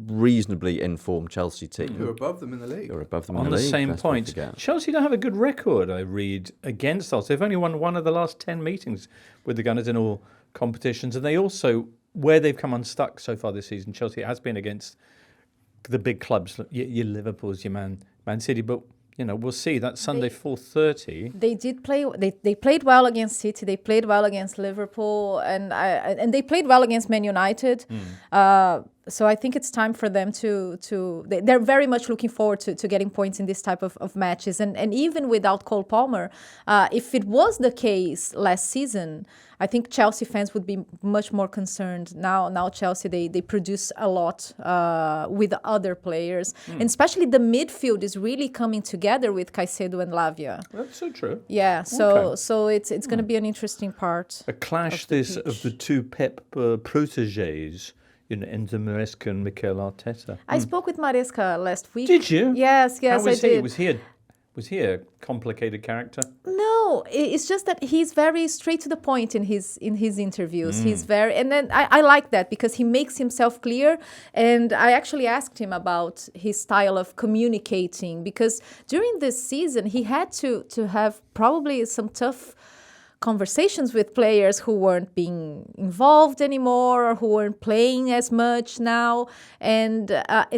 reasonably informed Chelsea team. Who are above them in the league. On the same point, Chelsea don't have a good record, I read, against us. They've only won one of the last 10 meetings with the Gunners in all competitions, and they also, where they've come unstuck so far this season, Chelsea has been against the big clubs, your Liverpools, your Man City, but we'll see. That Sunday 4:30. They did play. They played well against City. They played well against Liverpool, and they played well against Man United. So I think it's time for them they're very much looking forward to getting points in this type of matches. And even without Cole Palmer, if it was the case last season, I think Chelsea fans would be much more concerned. Now Chelsea, they produce a lot with other players. And especially the midfield is really coming together with Caicedo and Lavia. That's so true. Yeah, so it's going to be an interesting part. A clash of the two Pep protégés, Enzo Maresca and Mikel Arteta. I spoke with Maresca last week. Did you? Yes, How was I he? did. Was he a complicated character? No, it's just that he's very straight to the point in his interviews. He's and then I like that because he makes himself clear. And I actually asked him about his style of communicating because during this season he had to have probably some tough conversations with players who weren't being involved anymore or who weren't playing as much now, and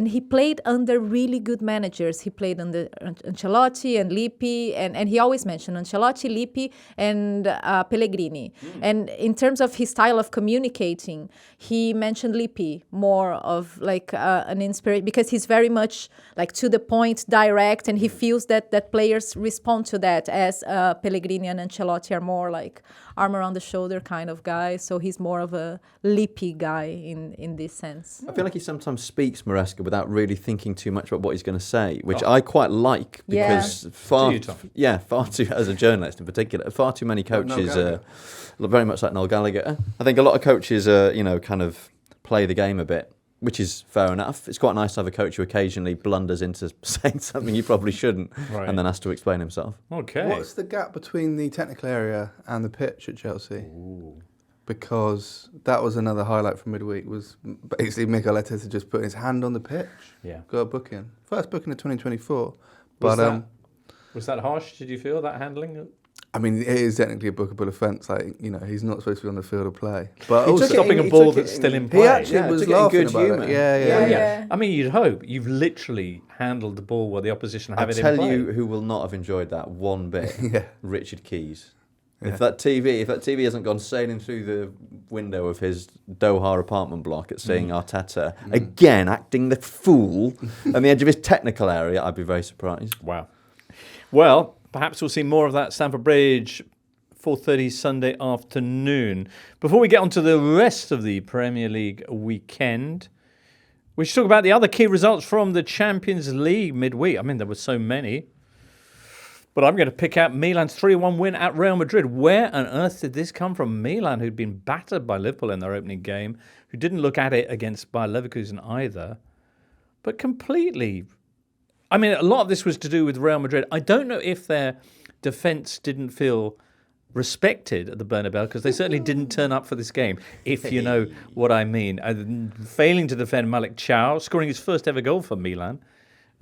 he played under really good managers. He played under Ancelotti and Lippi, and he always mentioned Ancelotti, Lippi, and Pellegrini. And in terms of his style of communicating, he mentioned Lippi more of like an inspiration because he's very much like to the point, direct, and he feels that players respond to that, as Pellegrini and Ancelotti are more like arm around the shoulder kind of guy. So he's more of a Lippi guy in this sense. I feel like he sometimes speaks Maresca without really thinking too much about what he's going to say, which I quite like because far too, as a journalist in particular, far too many coaches very much like Noel Gallagher. I think a lot of coaches kind of play the game a bit, which is fair enough. It's quite nice to have a coach who occasionally blunders into saying something he probably shouldn't and then has to explain himself. Okay. What's the gap between the technical area and the pitch at Chelsea? Ooh. Because that was another highlight from midweek, was basically Mikel Arteta just putting his hand on the pitch. Yeah. Got a booking. First booking of 2024. But was that harsh? Did you feel that handling? I mean, it is technically a bookable offence. Like, he's not supposed to be on the field of play. But also stopping a ball that's still in play. He actually was laughing about it. Yeah. I mean, you'd hope. You've literally handled the ball while the opposition have it in I'll play. tell you who will not have enjoyed that one bit. Richard Keys. Yeah. If that TV hasn't gone sailing through the window of his Doha apartment block at seeing Arteta again acting the fool on the edge of his technical area, I'd be very surprised. Wow. Well, perhaps we'll see more of that Stamford Bridge, 4:30 Sunday afternoon. Before we get on to the rest of the Premier League weekend, we should talk about the other key results from the Champions League midweek. I mean, there were so many. But I'm going to pick out Milan's 3-1 win at Real Madrid. Where on earth did this come from? Milan, who'd been battered by Liverpool in their opening game, who didn't look at it against Bayer Leverkusen either, but completely... I mean, a lot of this was to do with Real Madrid. I don't know if their defence didn't feel respected at the Bernabeu, because they certainly didn't turn up for this game, if you know what I mean. Failing to defend Malik Chow, scoring his first ever goal for Milan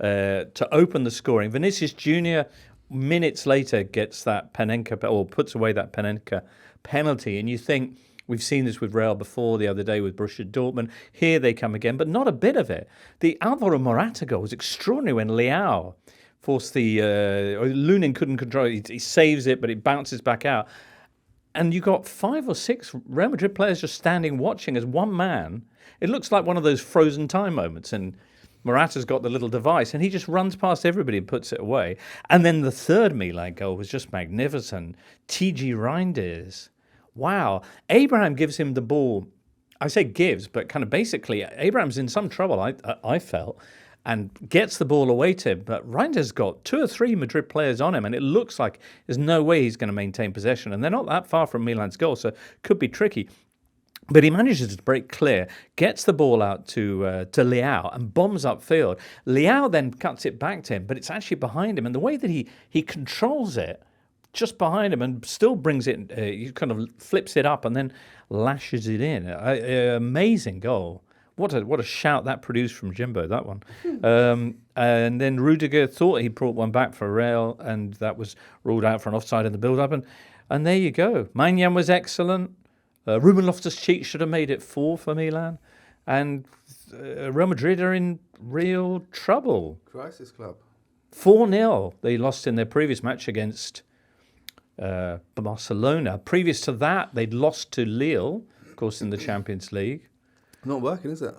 to open the scoring. Vinicius Jr., minutes later, gets that Panenka, or puts away that Panenka penalty. And you think, we've seen this with Real before, the other day with Borussia Dortmund. Here they come again, but not a bit of it. The Alvaro Morata goal was extraordinary when Leao forced Lunin couldn't control it. He saves it, but it bounces back out. And you got 5 or 6 Real Madrid players just standing watching as one man. It looks like one of those frozen time moments. And Morata's got the little device, and he just runs past everybody and puts it away. And then the third Milan goal was just magnificent. T.G. Reinders. Wow. Abraham gives him the ball. I say gives, but kind of basically, Abraham's in some trouble, I felt, and gets the ball away to him. But Reinders got 2 or 3 Madrid players on him, and it looks like there's no way he's going to maintain possession. And they're not that far from Milan's goal, so it could be tricky. But he manages to break clear, gets the ball out to Leao and bombs upfield. Leao then cuts it back to him, but it's actually behind him. And the way that he controls it just behind him and still brings it, he kind of flips it up and then lashes it in. Amazing goal. What a shout that produced from Jimbo, that one. And then Rudiger thought he brought one back for Real, and that was ruled out for an offside in the build-up. And there you go. Maignan was excellent. Ruben Loftus-Cheek should have made it 4 for Milan. And Real Madrid are in real trouble. Crisis club. 4-0. They lost in their previous match against Barcelona. Previous to that, they'd lost to Lille, of course, in the Champions League. Not working, is it?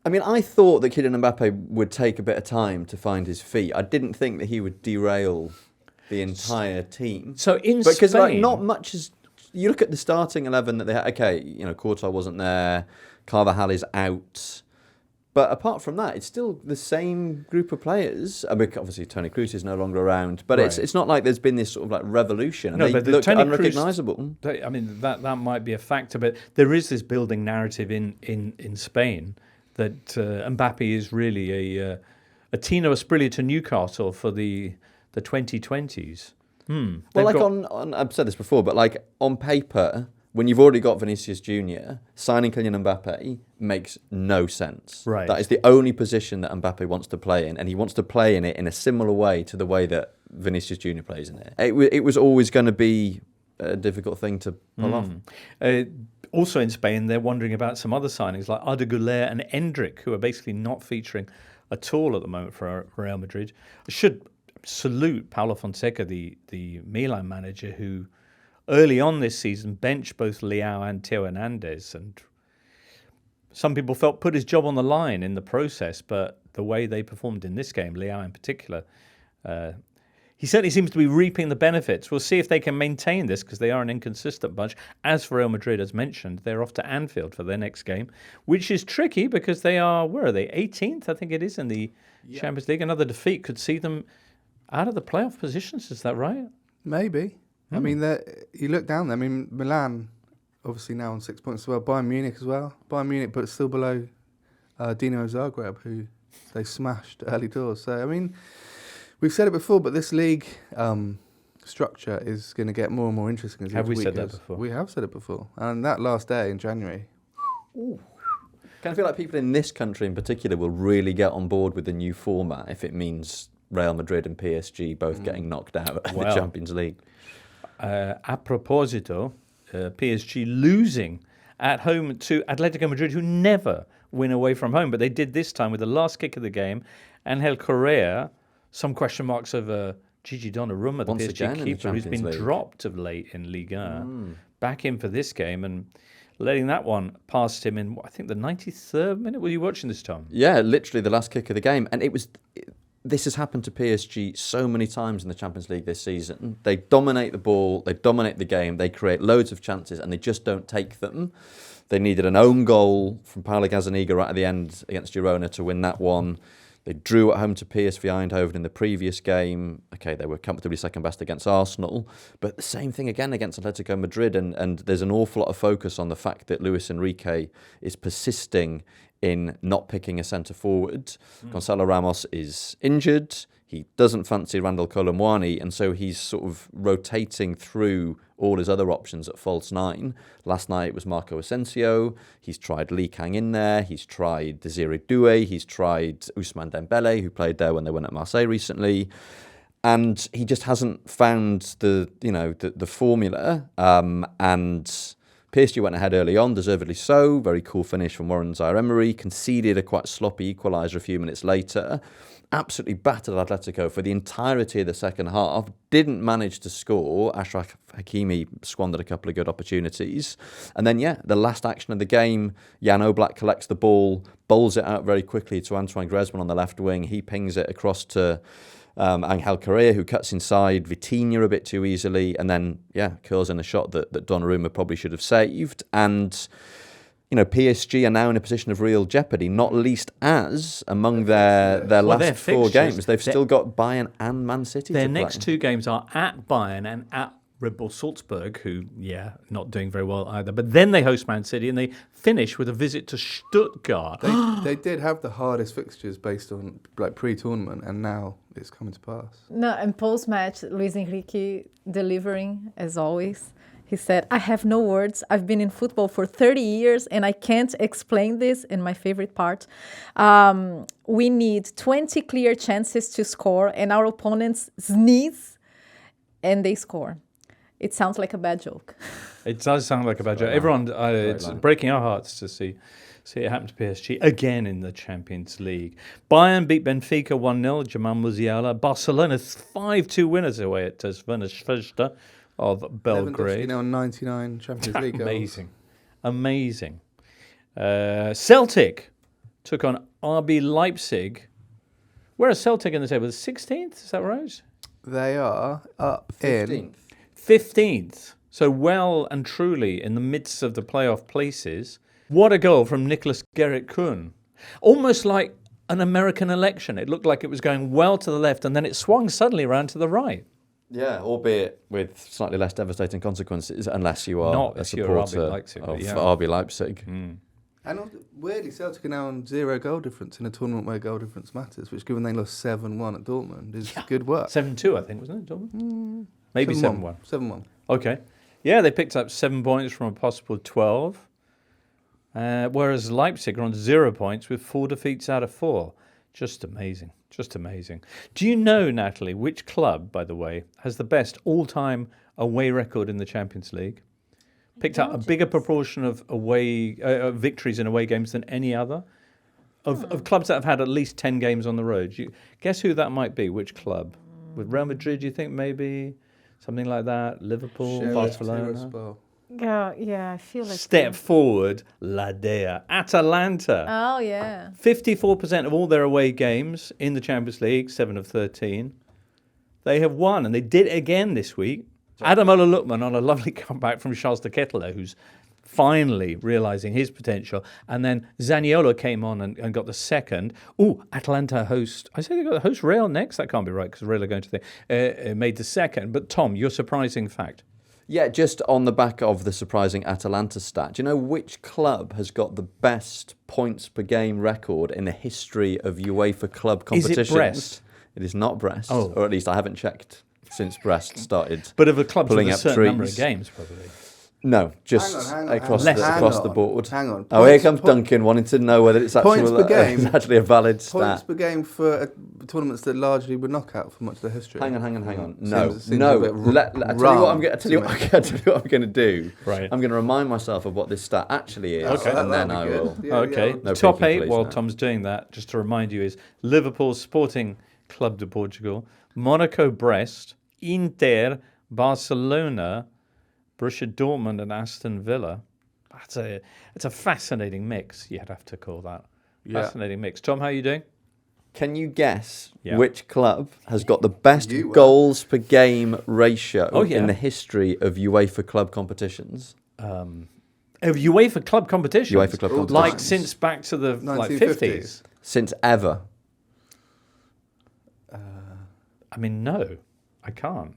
I mean, I thought that Kylian Mbappe would take a bit of time to find his feet. I didn't think that he would derail the entire team. So in because Spain, not much is. You look at the starting 11 that they had. Okay, Courtois wasn't there. Carvajal is out. But apart from that, it's still the same group of players. I mean, obviously Toni Kroos is no longer around, but right. it's not like there's been this sort of like revolution. And no, they but the look Toni unrecognisable. Kroos, I mean, that might be a factor, but there is this building narrative in Spain that Mbappe is really a Tino Asprilla to Newcastle for the 2020s. Well, like on I've said this before, but like on paper, when you've already got Vinicius Junior, signing Kylian Mbappe makes no sense. Right. That is the only position that Mbappe wants to play in, and he wants to play in it in a similar way to the way that Vinicius Junior plays in it. It was always going to be a difficult thing to pull off. Also in Spain, they're wondering about some other signings like Arda Güler and Endrick, who are basically not featuring at all at the moment for Real Madrid. I should salute Paulo Fonseca, the Milan manager, who early on this season benched both Leao and Theo Hernandez, and some people felt put his job on the line in the process, but the way they performed in this game, Leao in particular, he certainly seems to be reaping the benefits. We'll see if they can maintain this, because they are an inconsistent bunch. As for Real Madrid, as mentioned, they're off to Anfield for their next game, which is tricky because they are, where are they, 18th, I think it is, in the Champions League. Another defeat could see them out of the playoff positions, is that right? Maybe. I mean, you look down there. I mean, Milan, obviously now on 6 points as well. Bayern Munich as well. Bayern Munich, but still below Dinamo Zagreb, who they smashed early doors. So, I mean, we've said it before, but this league structure is going to get more and more interesting as Have we each week said that goes. before? We have said it before. And that last day in January. Kind of feel like people in this country in particular will really get on board with the new format if it means Real Madrid and PSG both getting knocked out of the Champions League. A proposito, PSG losing at home to Atletico Madrid, who never win away from home, but they did this time with the last kick of the game. Angel Correa, some question marks over Gigi Donnarumma, the Once PSG again in the keeper, who's been Champions League. dropped of late in Liga, back in for this game and letting that one past him in, I think, the 93rd minute. Were you watching this, Tom? Yeah, literally the last kick of the game. And this has happened to PSG so many times in the Champions League this season. They dominate the ball, they dominate the game, they create loads of chances, and they just don't take them. They needed an own goal from Paolo Gazzaniga right at the end against Girona to win that one. They drew at home to PSV Eindhoven in the previous game. Okay, they were comfortably second best against Arsenal, but the same thing again against Atletico Madrid, and there's an awful lot of focus on the fact that Luis Enrique is persisting in not picking a centre-forward. Gonzalo Ramos is injured. He doesn't fancy Randall Colomwani, and so he's sort of rotating through all his other options at false nine. Last night it was Marco Asensio. He's tried Lee Kang in there. He's tried Desiree Doué. He's tried Ousmane Dembele, who played there when they went at Marseille recently. And he just hasn't found the formula. And PSG went ahead early on, deservedly so. Very cool finish from Warren Zaire-Emery. Conceded a quite sloppy equaliser a few minutes later. Absolutely battered Atletico for the entirety of the second half. Didn't manage to score. Ashraf Hakimi squandered a couple of good opportunities. And then, the last action of the game, Jan Oblak collects the ball, bowls it out very quickly to Antoine Griezmann on the left wing. He pings it across to Angel Correa, who cuts inside Vitinha a bit too easily. And then, curls in a shot that Donnarumma probably should have saved. And PSG are now in a position of real jeopardy, not least as among their last 4 games, they've still got Bayern and Man City Their to play. next 2 games are at Bayern and at Red Bull Salzburg, who, not doing very well either. But then they host Man City and they finish with a visit to Stuttgart. They did have the hardest fixtures based on pre-tournament, and now it's coming to pass. No, and post-match, Luis Enrique delivering, as always. He said, I have no words. I've been in football for 30 years and I can't explain this. And my favorite part, we need 20 clear chances to score and our opponents sneeze and they score. It sounds like a bad joke. It does sound like a bad joke. Everyone, it's breaking our hearts to see it happen to PSG again in the Champions League. Bayern beat Benfica 1-0, Jamal Musiala. Barcelona's 5-2 winners away at Tanswell of Belgrade. 99 Champions League goals. Amazing. Celtic took on RB Leipzig. Where are Celtic in the table? 16th, is that right? They are up 15th. 15th. So well and truly in the midst of the playoff places. What a goal from Nicholas Gerrit-Kuhn. Almost like an American election. It looked like it was going well to the left and then it swung suddenly around to the right. Yeah, albeit with slightly less devastating consequences, unless you are Not a if you're RB supporter Leipzig, of yeah. RB Leipzig. And weirdly, Celtic are now on 0 goal difference in a tournament where goal difference matters, which, given they lost 7-1 at Dortmund, is good work. 7-2, I think, wasn't it, Dortmund? Maybe 7-1. 7-1. Okay. Yeah, they picked up 7 points from a possible 12. Whereas Leipzig are on 0 points with 4 defeats out of 4. Just amazing. Just amazing. Do you know, Natalie, which club, by the way, has the best all-time away record in the Champions League? Picked up a bigger proportion of away victories in away games than any other? Of clubs that have had at least 10 games on the road. Guess who that might be? Which club? With Real Madrid, do you think maybe? Something like that? Liverpool, Barcelona? Yeah, I feel like... Step forward, La Dea. Atalanta. Oh, yeah. 54% of all their away games in the Champions League, 7 of 13, they have won. And they did it again this week. Adam Ola-Lukman on a lovely comeback from Charles de Ketelaere, who's finally realising his potential. And then Zaniolo came on and got the second. Atalanta host... I say they got the host Real next? That can't be right because Real are going to made the second. But Tom, your surprising fact. Yeah, just on the back of the surprising Atalanta stat, do you know which club has got the best points per game record in the history of UEFA club competitions? Is it Brest? It is not Brest, Oh. or at least I haven't checked since Brest started. But of a club with pulling a up certain number of trees. games, probably. No, just Hang on. across Hang the board. Hang on. Oh, here Points- comes Duncan wanting to know whether it's Points per game. it's actually a valid Points stat. per game for tournaments that largely were knockout for much of their history. Hang on. No, Seems no. a bit I tell you what I'm going to me. to do. Right. I'm going to remind myself of what this stat actually is, Okay. and then I will. Okay. Yeah. No Top peeking, 8, please, while no. Tom's doing that, just to remind you, is Liverpool Sporting Club de Portugal, Monaco Brest, Inter, Barcelona, Borussia Dortmund and Aston Villa. It's a fascinating mix, you'd have to call that. Yeah. Fascinating mix. Tom, how are you doing? Can you guess Yeah. which club has got the best You were. goals per game ratio Oh, yeah. in the history of UEFA club competitions? Of UEFA club competitions? UEFA club All competitions. Like time. since back to the 1950s. 50s? Since ever. I mean, no, I can't.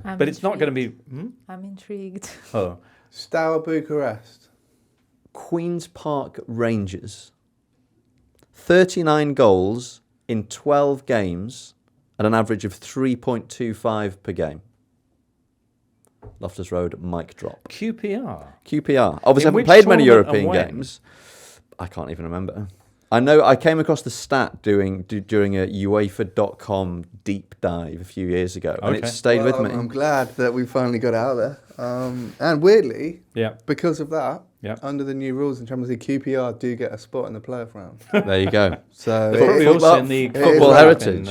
I'm But it's not going to intrigued. be... I'm intrigued. Oh, Steaua Bucharest. Queen's Park Rangers. 39 goals in 12 games at an average of 3.25 per game. Loftus Road, mic drop. QPR. QPR. Obviously, I In haven't which played many tournament and European when? games. I can't even remember. I know I came across the stat during a UEFA.com deep dive a few years ago, and it Okay. stayed with me. I'm glad that we finally got out of there. And weirdly, Yeah. because of that, Yeah. under the new rules in Champions League, QPR do get a spot in the playoff round. There you go. So Probably also in the football heritage.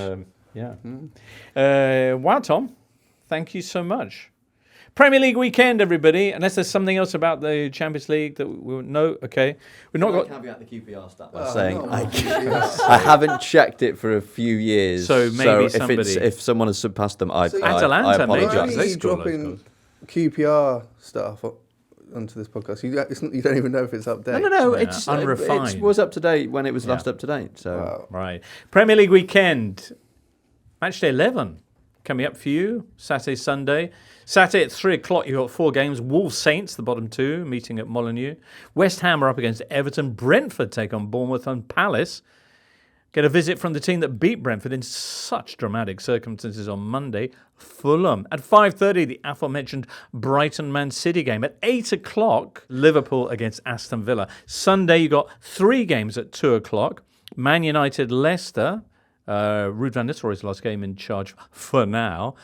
Wow, Tom. Thank you so much. Premier League weekend, everybody. Unless there's something else about the Champions League that we know. Okay, we've not got. Caveat the QPR stat by Oh, saying no. I haven't checked it for a few years. So maybe if someone has surpassed them, I Atalanta, maybe. Why are apologise. They you scored loads of dropping goals. QPR stuff onto this podcast? You don't even know if it's updated. No. Yeah, It's unrefined. It was up to date when it was last Yeah. up to date. So Wow. Right. Premier League weekend. Matchday 11 coming up for you. Saturday, Sunday. Saturday at 3 o'clock, you've got 4 games. Wolves Saints, the bottom 2, meeting at Molineux. West Ham are up against Everton. Brentford take on Bournemouth, and Palace get a visit from the team that beat Brentford in such dramatic circumstances on Monday, Fulham. At 5:30, the aforementioned Brighton-Man City game. At 8 o'clock, Liverpool against Aston Villa. Sunday, you got 3 games at 2 o'clock. Man United, Leicester. Ruud van Nistelrooy's last game in charge for now.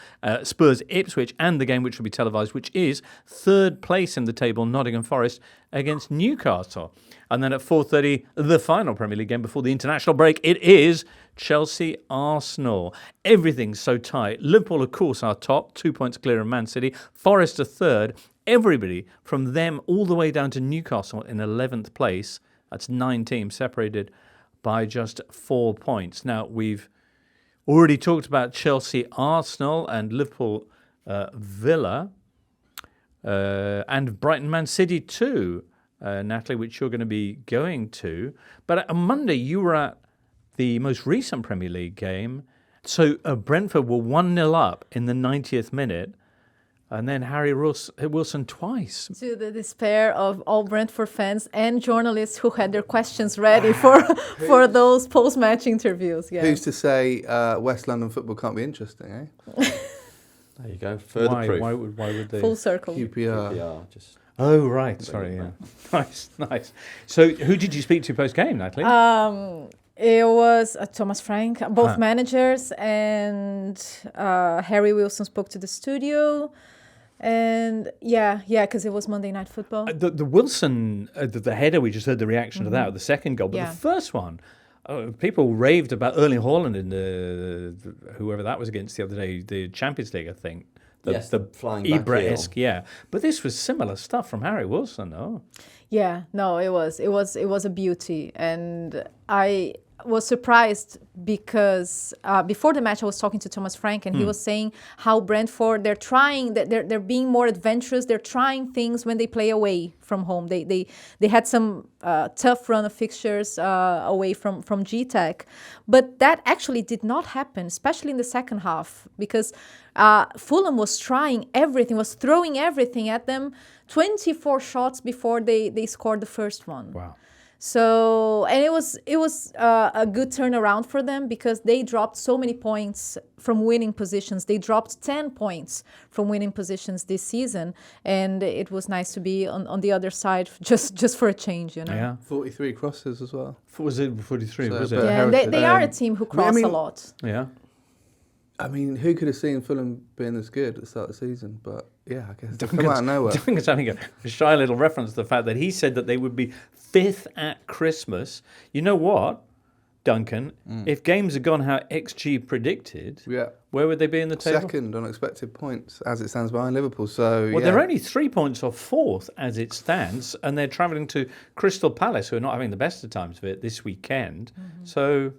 Spurs, Ipswich, and the game which will be televised, which is third place in the table, Nottingham Forest against Newcastle. And then at 4:30, the final Premier League game before the international break, it is Chelsea-Arsenal. Everything's so tight. Liverpool, of course, are top, 2 points clear of Man City. Forest are third. Everybody from them all the way down to Newcastle in 11th place. That's 9 teams separated by just 4 points. Now, we've already talked about Chelsea, Arsenal, and Liverpool, Villa, and Brighton, Man City too, Natalie, which you're going to be going to. But on Monday, you were at the most recent Premier League game. So Brentford were 1-0 up in the 90th minute. And then Harry Wilson twice. To the despair of all Brentford fans and journalists who had their questions ready for those post-match interviews. Yeah. Who's to say West London football can't be interesting, eh? there you go. Further proof. Why would they? Full circle. QPR. QPR, just Oh, right. Sorry, yeah. Nice. So who did you speak to post-game, Natalie? It was Thomas Frank, both managers, and Harry Wilson spoke to the studio. And yeah, because it was Monday Night Football. The Wilson, the header, we just heard the reaction to that, the second goal. But Yeah. the first one, people raved about Erling Haaland in whoever that was against the other day, the Champions League, I think. the flying back heel. Ibra-esque, yeah. But this was similar stuff from Harry Wilson, no? Yeah, no, it was a beauty, and I was surprised because before the match I was talking to Thomas Frank, and he was saying how Brentford they're being more adventurous. They're trying things when they play away from home. They had some tough run of fixtures away from GTEC, but that actually did not happen, especially in the second half, because Fulham was trying everything, was throwing everything at them. 24 shots before they scored the first one. Wow. So, and it was a good turnaround for them because they dropped so many points from winning positions. They dropped 10 points from winning positions this season, and it was nice to be on the other side just for a change, you know. Yeah. 43 crosses as well. Was it 43? So, Was it? but- Yeah, and they are a team who cross a lot. Yeah. I mean, who could have seen Fulham being as good at the start of the season? But yeah, I guess they come out of nowhere. Duncan's having a shy little reference to the fact that he said that they would be 5th at Christmas. You know what, Duncan? If games had gone how XG predicted, Yeah. where would they be in the table? Second on expected points as it stands behind Liverpool. So Well, yeah. they're only 3 points off 4th as it stands, and they're travelling to Crystal Palace, who are not having the best of times of it this weekend. So,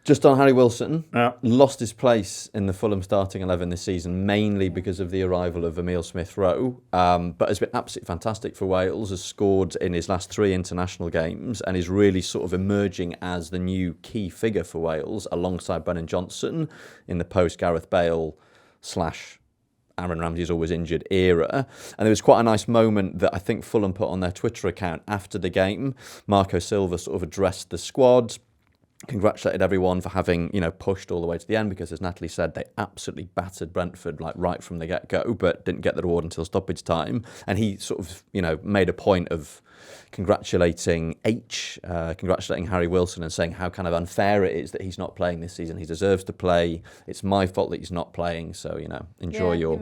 Just on Harry Wilson, Yeah. lost his place in the Fulham starting 11 this season, mainly because of the arrival of Emile Smith-Rowe, but has been absolutely fantastic for Wales, has scored in his last 3 international games and is really sort of emerging as the new key figure for Wales alongside Brennan Johnson in the post-Gareth Bale / Aaron Ramsey's always injured era. And there was quite a nice moment that I think Fulham put on their Twitter account after the game. Marco Silva sort of addressed the squad, congratulated everyone for having, pushed all the way to the end, because as Natalie said, they absolutely battered Brentford right from the get-go, but didn't get the reward until stoppage time. And he sort of, made a point of congratulating congratulating Harry Wilson and saying how kind of unfair it is that he's not playing this season. He deserves to play. It's my fault that he's not playing. So, enjoy your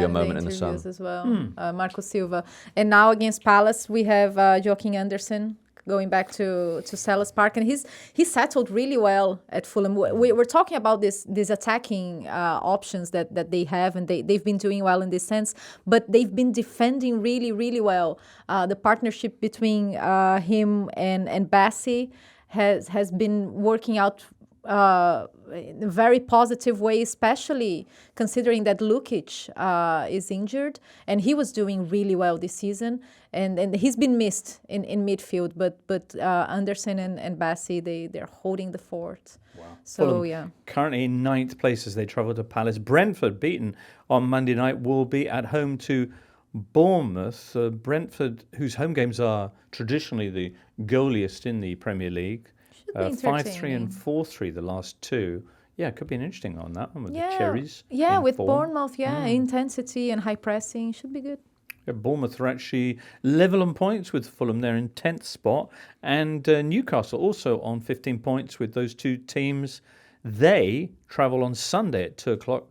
moment in the sun. As well, Marco Silva. And now against Palace, we have Joachim Andersen going back to Selhurst Park, and he's settled really well at Fulham. We're talking about these attacking options that they have, and they've been doing well in this sense, but they've been defending really, really well. The partnership between him and Bassi has been working out in a very positive way, especially considering that Lukic is injured, and he was doing really well this season, and he's been missed in midfield, but Andersen and Bassi, they're holding the fort. Wow. So Fulham currently in 9th place as they travel to Palace. Brentford, beaten on Monday night, will be at home to Bournemouth. Brentford, whose home games are traditionally the goaliest in the Premier League. 5-3 and 4-3 the last two. Yeah, it could be an interesting one, that one with the Cherries. Yeah, with form. Bournemouth, intensity and high pressing should be good. Yeah, Bournemouth are actually level on points with Fulham. They're in 10th spot. And Newcastle also on 15 points with those two teams. They travel on Sunday at 2 o'clock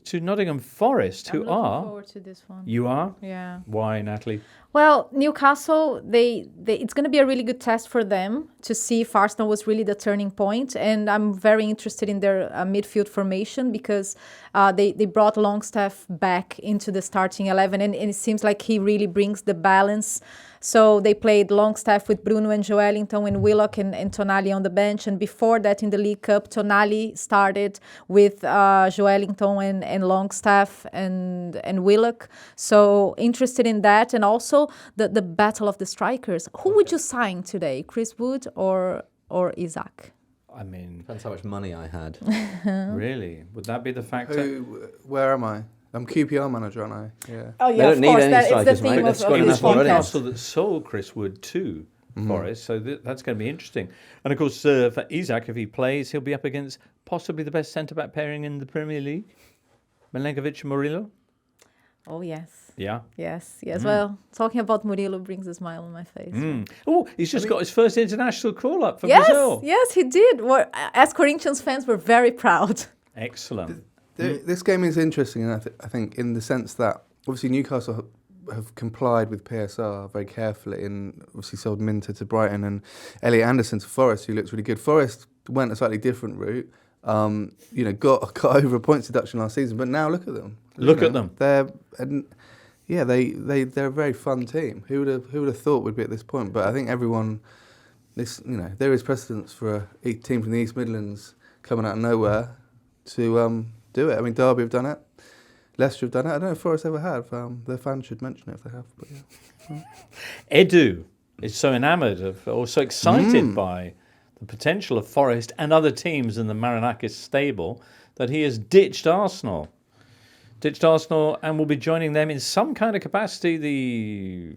to Nottingham Forest, I'm looking forward to this one. You are? Yeah. Why, Natalie? Well, Newcastle, it's going to be a really good test for them to see if Arsenal was really the turning point. And I'm very interested in their midfield formation, because they brought Longstaff back into the starting 11. And it seems like he really brings the balance. So they played Longstaff with Bruno and Joelinton and Willock and Tonali on the bench. And before that, in the League Cup, Tonali started with Joelinton and Longstaff and Willock. So interested in that. And also the battle of the strikers. Who would you sign today, Chris Wood or Isaac? I mean, Depends how much money I had. really? Would that be the factor? Where am I? I'm QPR manager, aren't I? Yeah. Oh, yeah, They don't of need course. any That, it's the strikers, mate. theme That's of got this enough already. podcast. Newcastle that sold Chris Wood to Forest, so that's going to be interesting. And of course, for Isaac, if he plays, he'll be up against possibly the best centre-back pairing in the Premier League, Milenkovic and Murillo. Oh, yes. Yeah. Yes. Well, talking about Murillo brings a smile on my face. Oh, he's just got his first international call-up for Brazil. Yes, he did. As Corinthians fans, we're very proud. Excellent. This game is interesting, and I think in the sense that obviously Newcastle have complied with PSR very carefully, and obviously sold Minter to Brighton and Elliot Anderson to Forest, who looks really good. Forest went a slightly different route. Got over a points deduction last season, but now look at them. Look at them. They're a very fun team. Who would have thought we'd be at this point? But I think everyone, there is precedence for a team from the East Midlands coming out of nowhere to do it. I mean, Derby have done it. Leicester have done it. I don't know if Forest ever have. Their fans should mention it if they have. But yeah. Edu is so enamoured of, or so excited by the potential of Forest and other teams in the Marinakis stable that he has ditched Arsenal and will be joining them in some kind of capacity, the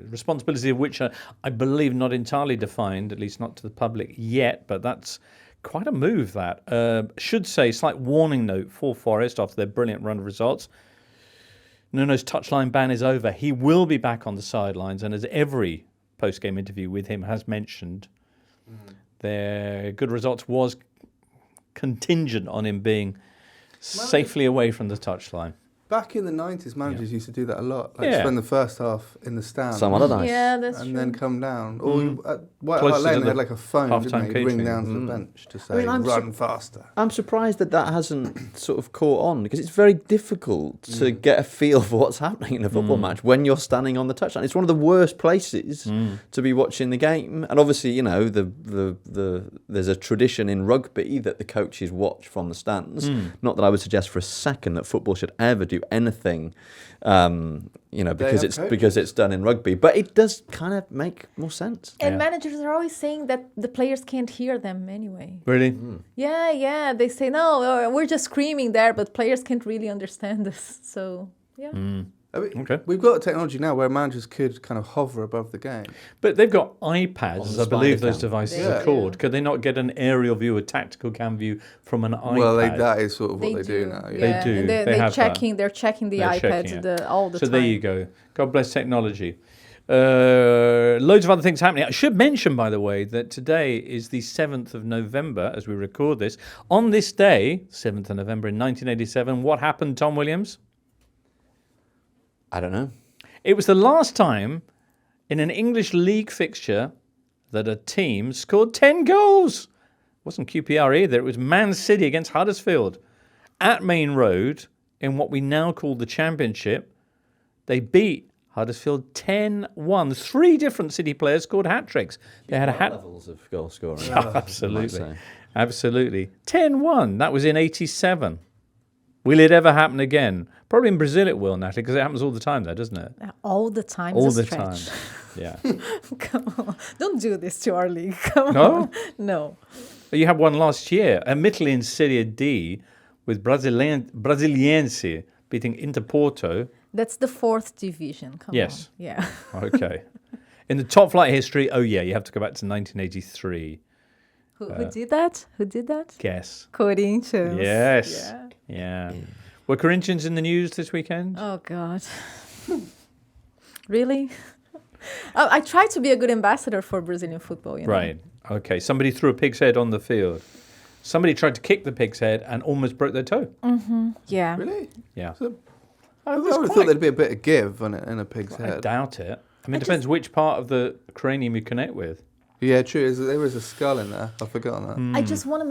responsibility of which are, I believe, not entirely defined, at least not to the public yet, but that's quite a move, that. Should say, slight warning note for Forest after their brilliant run of results. Nuno's touchline ban is over. He will be back on the sidelines, and as every post-game interview with him has mentioned, their good results was contingent on him being safely away from the touchline. Back in the 90s, managers used to do that a lot. Spend the first half in the stand. Some other nice. Yeah, that's true. And then come down. Or at White Hart Lane, they had like a phone, didn't they? Ring down to the bench to say, run faster. I'm surprised that hasn't sort of caught on, because it's very difficult to get a feel for what's happening in a football match when you're standing on the touchline. It's one of the worst places to be watching the game. And obviously, there's a tradition in rugby that the coaches watch from the stands. Not that I would suggest for a second that football should ever do anything, because it's done in rugby, but it does kind of make more sense. And managers are always saying that the players can't hear them anyway. Really? Yeah. They say, no, we're just screaming there, but players can't really understand us. So, yeah. I mean, Okay. we've got technology now where managers could kind of hover above the game. But they've got iPads, On as the I believe spider those cam. devices They are do. called. Could they not get an aerial view, a tactical cam view from an iPad? Well, that is sort of what they do now. They Yeah. do. And They they're have that. checking. They're checking the They're iPads checking it. all the So time. there you go. God bless technology. Loads of other things happening. I should mention, by the way, that today is the 7th of November as we record this. On this day, 7th of November in 1987, what happened, Tom Williams? I don't know. It was the last time in an English league fixture that a team scored 10 goals. It wasn't QPR either. It was Man City against Huddersfield at Main Road in what we now call the Championship. They beat Huddersfield 10-1. 3 different City players scored hat-tricks. They had a hat... Levels of goal scoring. Absolutely. Absolutely. 10-1. That was in 87. Will it ever happen again? Probably in Brazil it will, Natalie, because it happens all the time there, doesn't it? All the time. All is a the time. stretch. Yeah. Come on. Don't do this to our league. Come No? on. No. You had one last year, admittedly in Serie D, with Brasiliense beating Inter Porto. That's the 4th division. Come Yes. on. Yeah. Okay. In the top flight history, oh yeah, you have to go back to 1983. Who did that? Who did that? Guess. Corinthians. Yes. Yeah. Yeah. Were Corinthians in the news this weekend? Oh God. Really? I try to be a good ambassador for Brazilian football. You know? Right. Okay. Somebody threw a pig's head on the field. Somebody tried to kick the pig's head and almost broke their toe. Yeah. Really? Yeah. I would have thought there'd be a bit of give on it in a pig's I head. doubt it. I mean, it depends which part of the cranium you connect with. Yeah, true. There was a skull in there. I've forgotten that. I just want to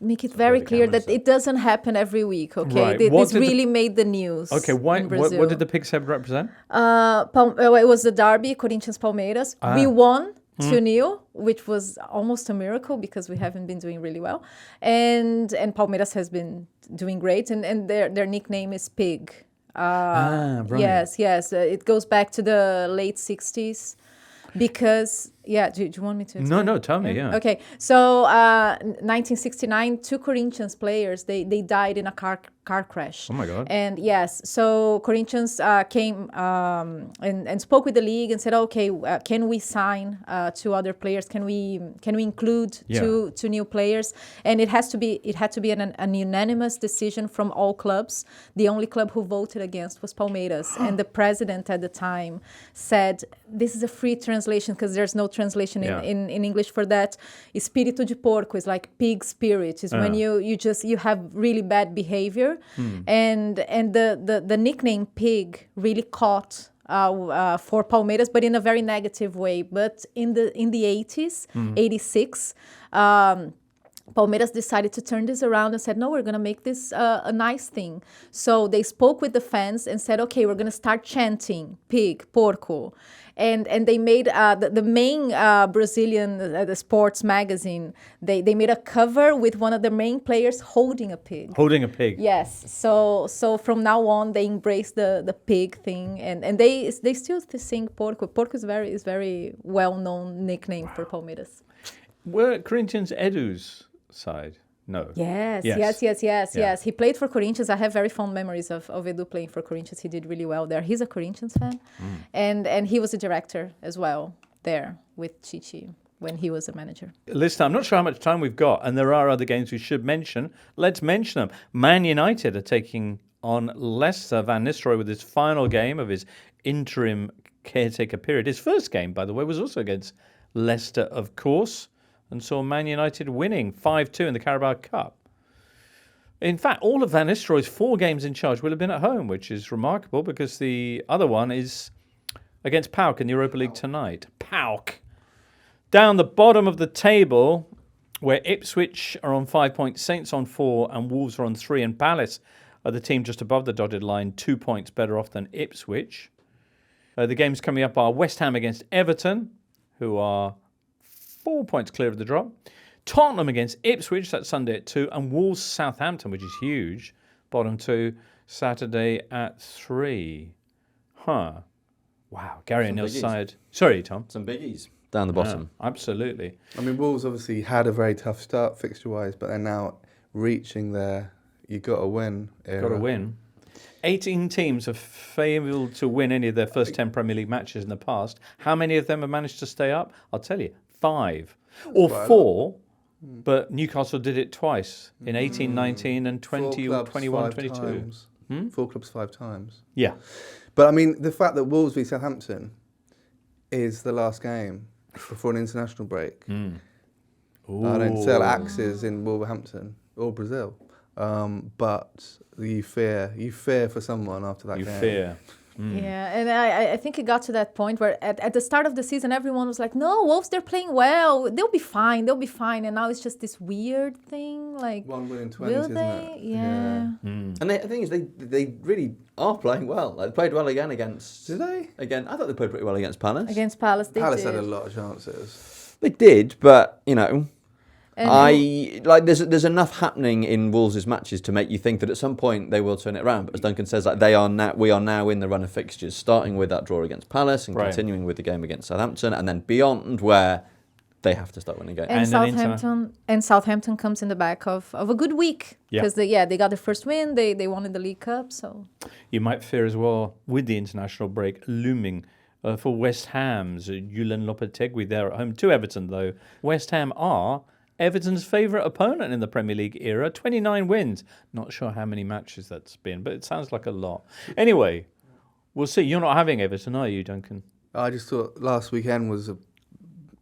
make it very clear that it doesn't happen every week. Okay, Right. What this did the- really made the news. Okay, why, in what Brazil. did the pig's head represent? It was the derby, Corinthians Palmeiras. Ah. We won 2-0, which was almost a miracle because we haven't been doing really well, and Palmeiras has been doing great, and their nickname is Pig. Right. Yes. It goes back to the late 60s. Because, do you want me to explain? No, tell me, yeah. Okay, so 1969, 2 Corinthians players, they died in a car crash. Oh, my God. And yes, so Corinthians came and spoke with the league and said, okay, can we sign 2 other players? Can we include two new players? And it had to be an unanimous decision from all clubs. The only club who voted against was Palmeiras. And the president at the time said, this is a free translation because there's no translation in English for that. Espírito de porco is like pig spirit. Is when you have really bad behavior. And the nickname Pig really caught for Palmeiras, but in a very negative way. But in the 80s, 86, Palmeiras decided to turn this around and said, no, we're going to make this a nice thing. So they spoke with the fans and said, okay, we're going to start chanting Pig, Porco. And they made the main Brazilian the sports magazine, they made a cover with one of the main players holding a pig. Holding a pig. Yes. So from now on, they embrace the pig thing. And they still sing Porco. Porco is very well-known nickname for Palmeiras. Were Corinthians Edu's side? No. Yes. He played for Corinthians. I have very fond memories of Edu playing for Corinthians. He did really well there. He's a Corinthians fan. And he was a director as well there with Chichi when he was a manager. Listen, I'm not sure how much time we've got, and there are other games we should mention. Let's mention them. Man United are taking on Leicester. Van Nistelrooy with his final game of his interim caretaker period. His first game, by the way, was also against Leicester, of course, and saw Man United winning 5-2 in the Carabao Cup. In fact, all of Van Nistelrooy's 4 games in charge will have been at home, which is remarkable because the other one is against PAOK in the Europa League tonight. PAOK. Down the bottom of the table, where Ipswich are on 5 points, Saints on 4, and Wolves are on 3, and Palace are the team just above the dotted line, 2 points better off than Ipswich. The games coming up are West Ham against Everton, who are 4 points clear of the drop. Tottenham against Ipswich, that's Sunday at 2, and Wolves Southampton, which is huge, bottom 2, Saturday at 3. Wow. Gary O'Neill's biggies. side. Sorry, Tom. Some biggies down the bottom. Absolutely. I mean, Wolves obviously had a very tough start fixture-wise, but they're now reaching their you got to win era. Got to win. 18 teams have failed to win any of their first 10 Premier League matches in the past. How many of them have managed to stay up? I'll tell you, 5 or 4. But Newcastle did it twice in 18, 19 and 20 or 21, 22. 4 clubs 5 times. Yeah. But I mean, the fact that Wolves v Southampton is the last game before an international break. I don't sell axes in Wolverhampton or Brazil. But you fear for someone after that game. You fear. Yeah, and I think it got to that point where at the start of the season, everyone was like, no, Wolves, they're playing well. They'll be fine. And now it's just this weird thing. Like, 1 win in 20, will isn't they? it? Yeah. And the thing is, they really are playing well. Like, they played well again against... Did they? Again, I thought they played pretty well against Palace. Against Palace, they Palace did. had a lot of chances. They did, but, you know... And there's enough happening in Wolves' matches to make you think that at some point they will turn it around. But as Duncan says, like we are now in the run of fixtures, starting with that draw against Palace and continuing with the game against Southampton, and then beyond where they have to start winning games. And Southampton comes in the back of a good week because they got their first win. They won in the League Cup. So you might fear as well with the international break looming. For West Ham's Julen Lopetegui there at home to Everton, though. West Ham are Everton's favourite opponent in the Premier League era. 29 wins. Not sure how many matches that's been, but it sounds like a lot. Anyway, we'll see. You're not having Everton, are you, Duncan? I just thought last weekend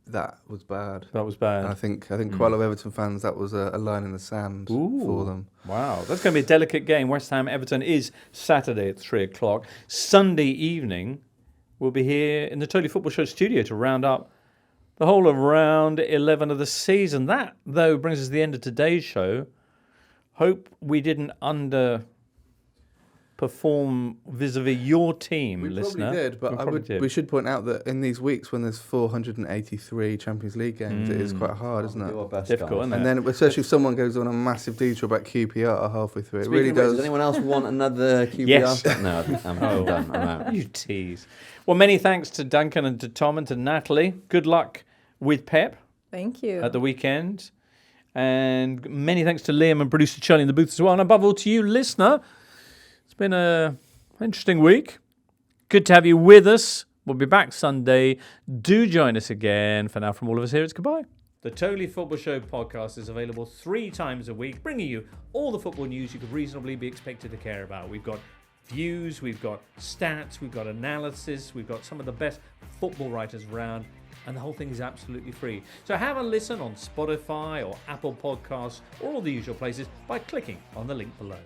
that was bad. That was bad. And I think quite a lot of Everton fans, that was a line in the sand for them. Wow, that's going to be a delicate game. West Ham Everton is Saturday at 3:00. Sunday evening, we'll be here in the Totally Football Show studio to round up the whole of round 11 of the season. That, though, brings us to the end of today's show. Hope we didn't underperform vis-a-vis your team, listener. Probably did, but we should point out that in these weeks when there's 483 Champions League games, it is quite hard, isn't it? Difficult, isn't it? And then, especially if someone goes on a massive detour about QPR halfway through, it really does. Does anyone else want another QPR? Yes. No, I'm done. I'm out. You tease. Well, many thanks to Duncan and to Tom and to Natalie. Good luck with Pep. Thank you. At the weekend. And many thanks to Liam and producer Charlie in the booth as well. And above all to you, listener. It's been an interesting week. Good to have you with us. We'll be back Sunday. Do join us again. For now, from all of us here, it's goodbye. The Totally Football Show podcast is available 3 times a week, bringing you all the football news you could reasonably be expected to care about. We've got views, we've got stats, we've got analysis, we've got some of the best football writers around, and the whole thing is absolutely free. So have a listen on Spotify or Apple Podcasts or all the usual places by clicking on the link below.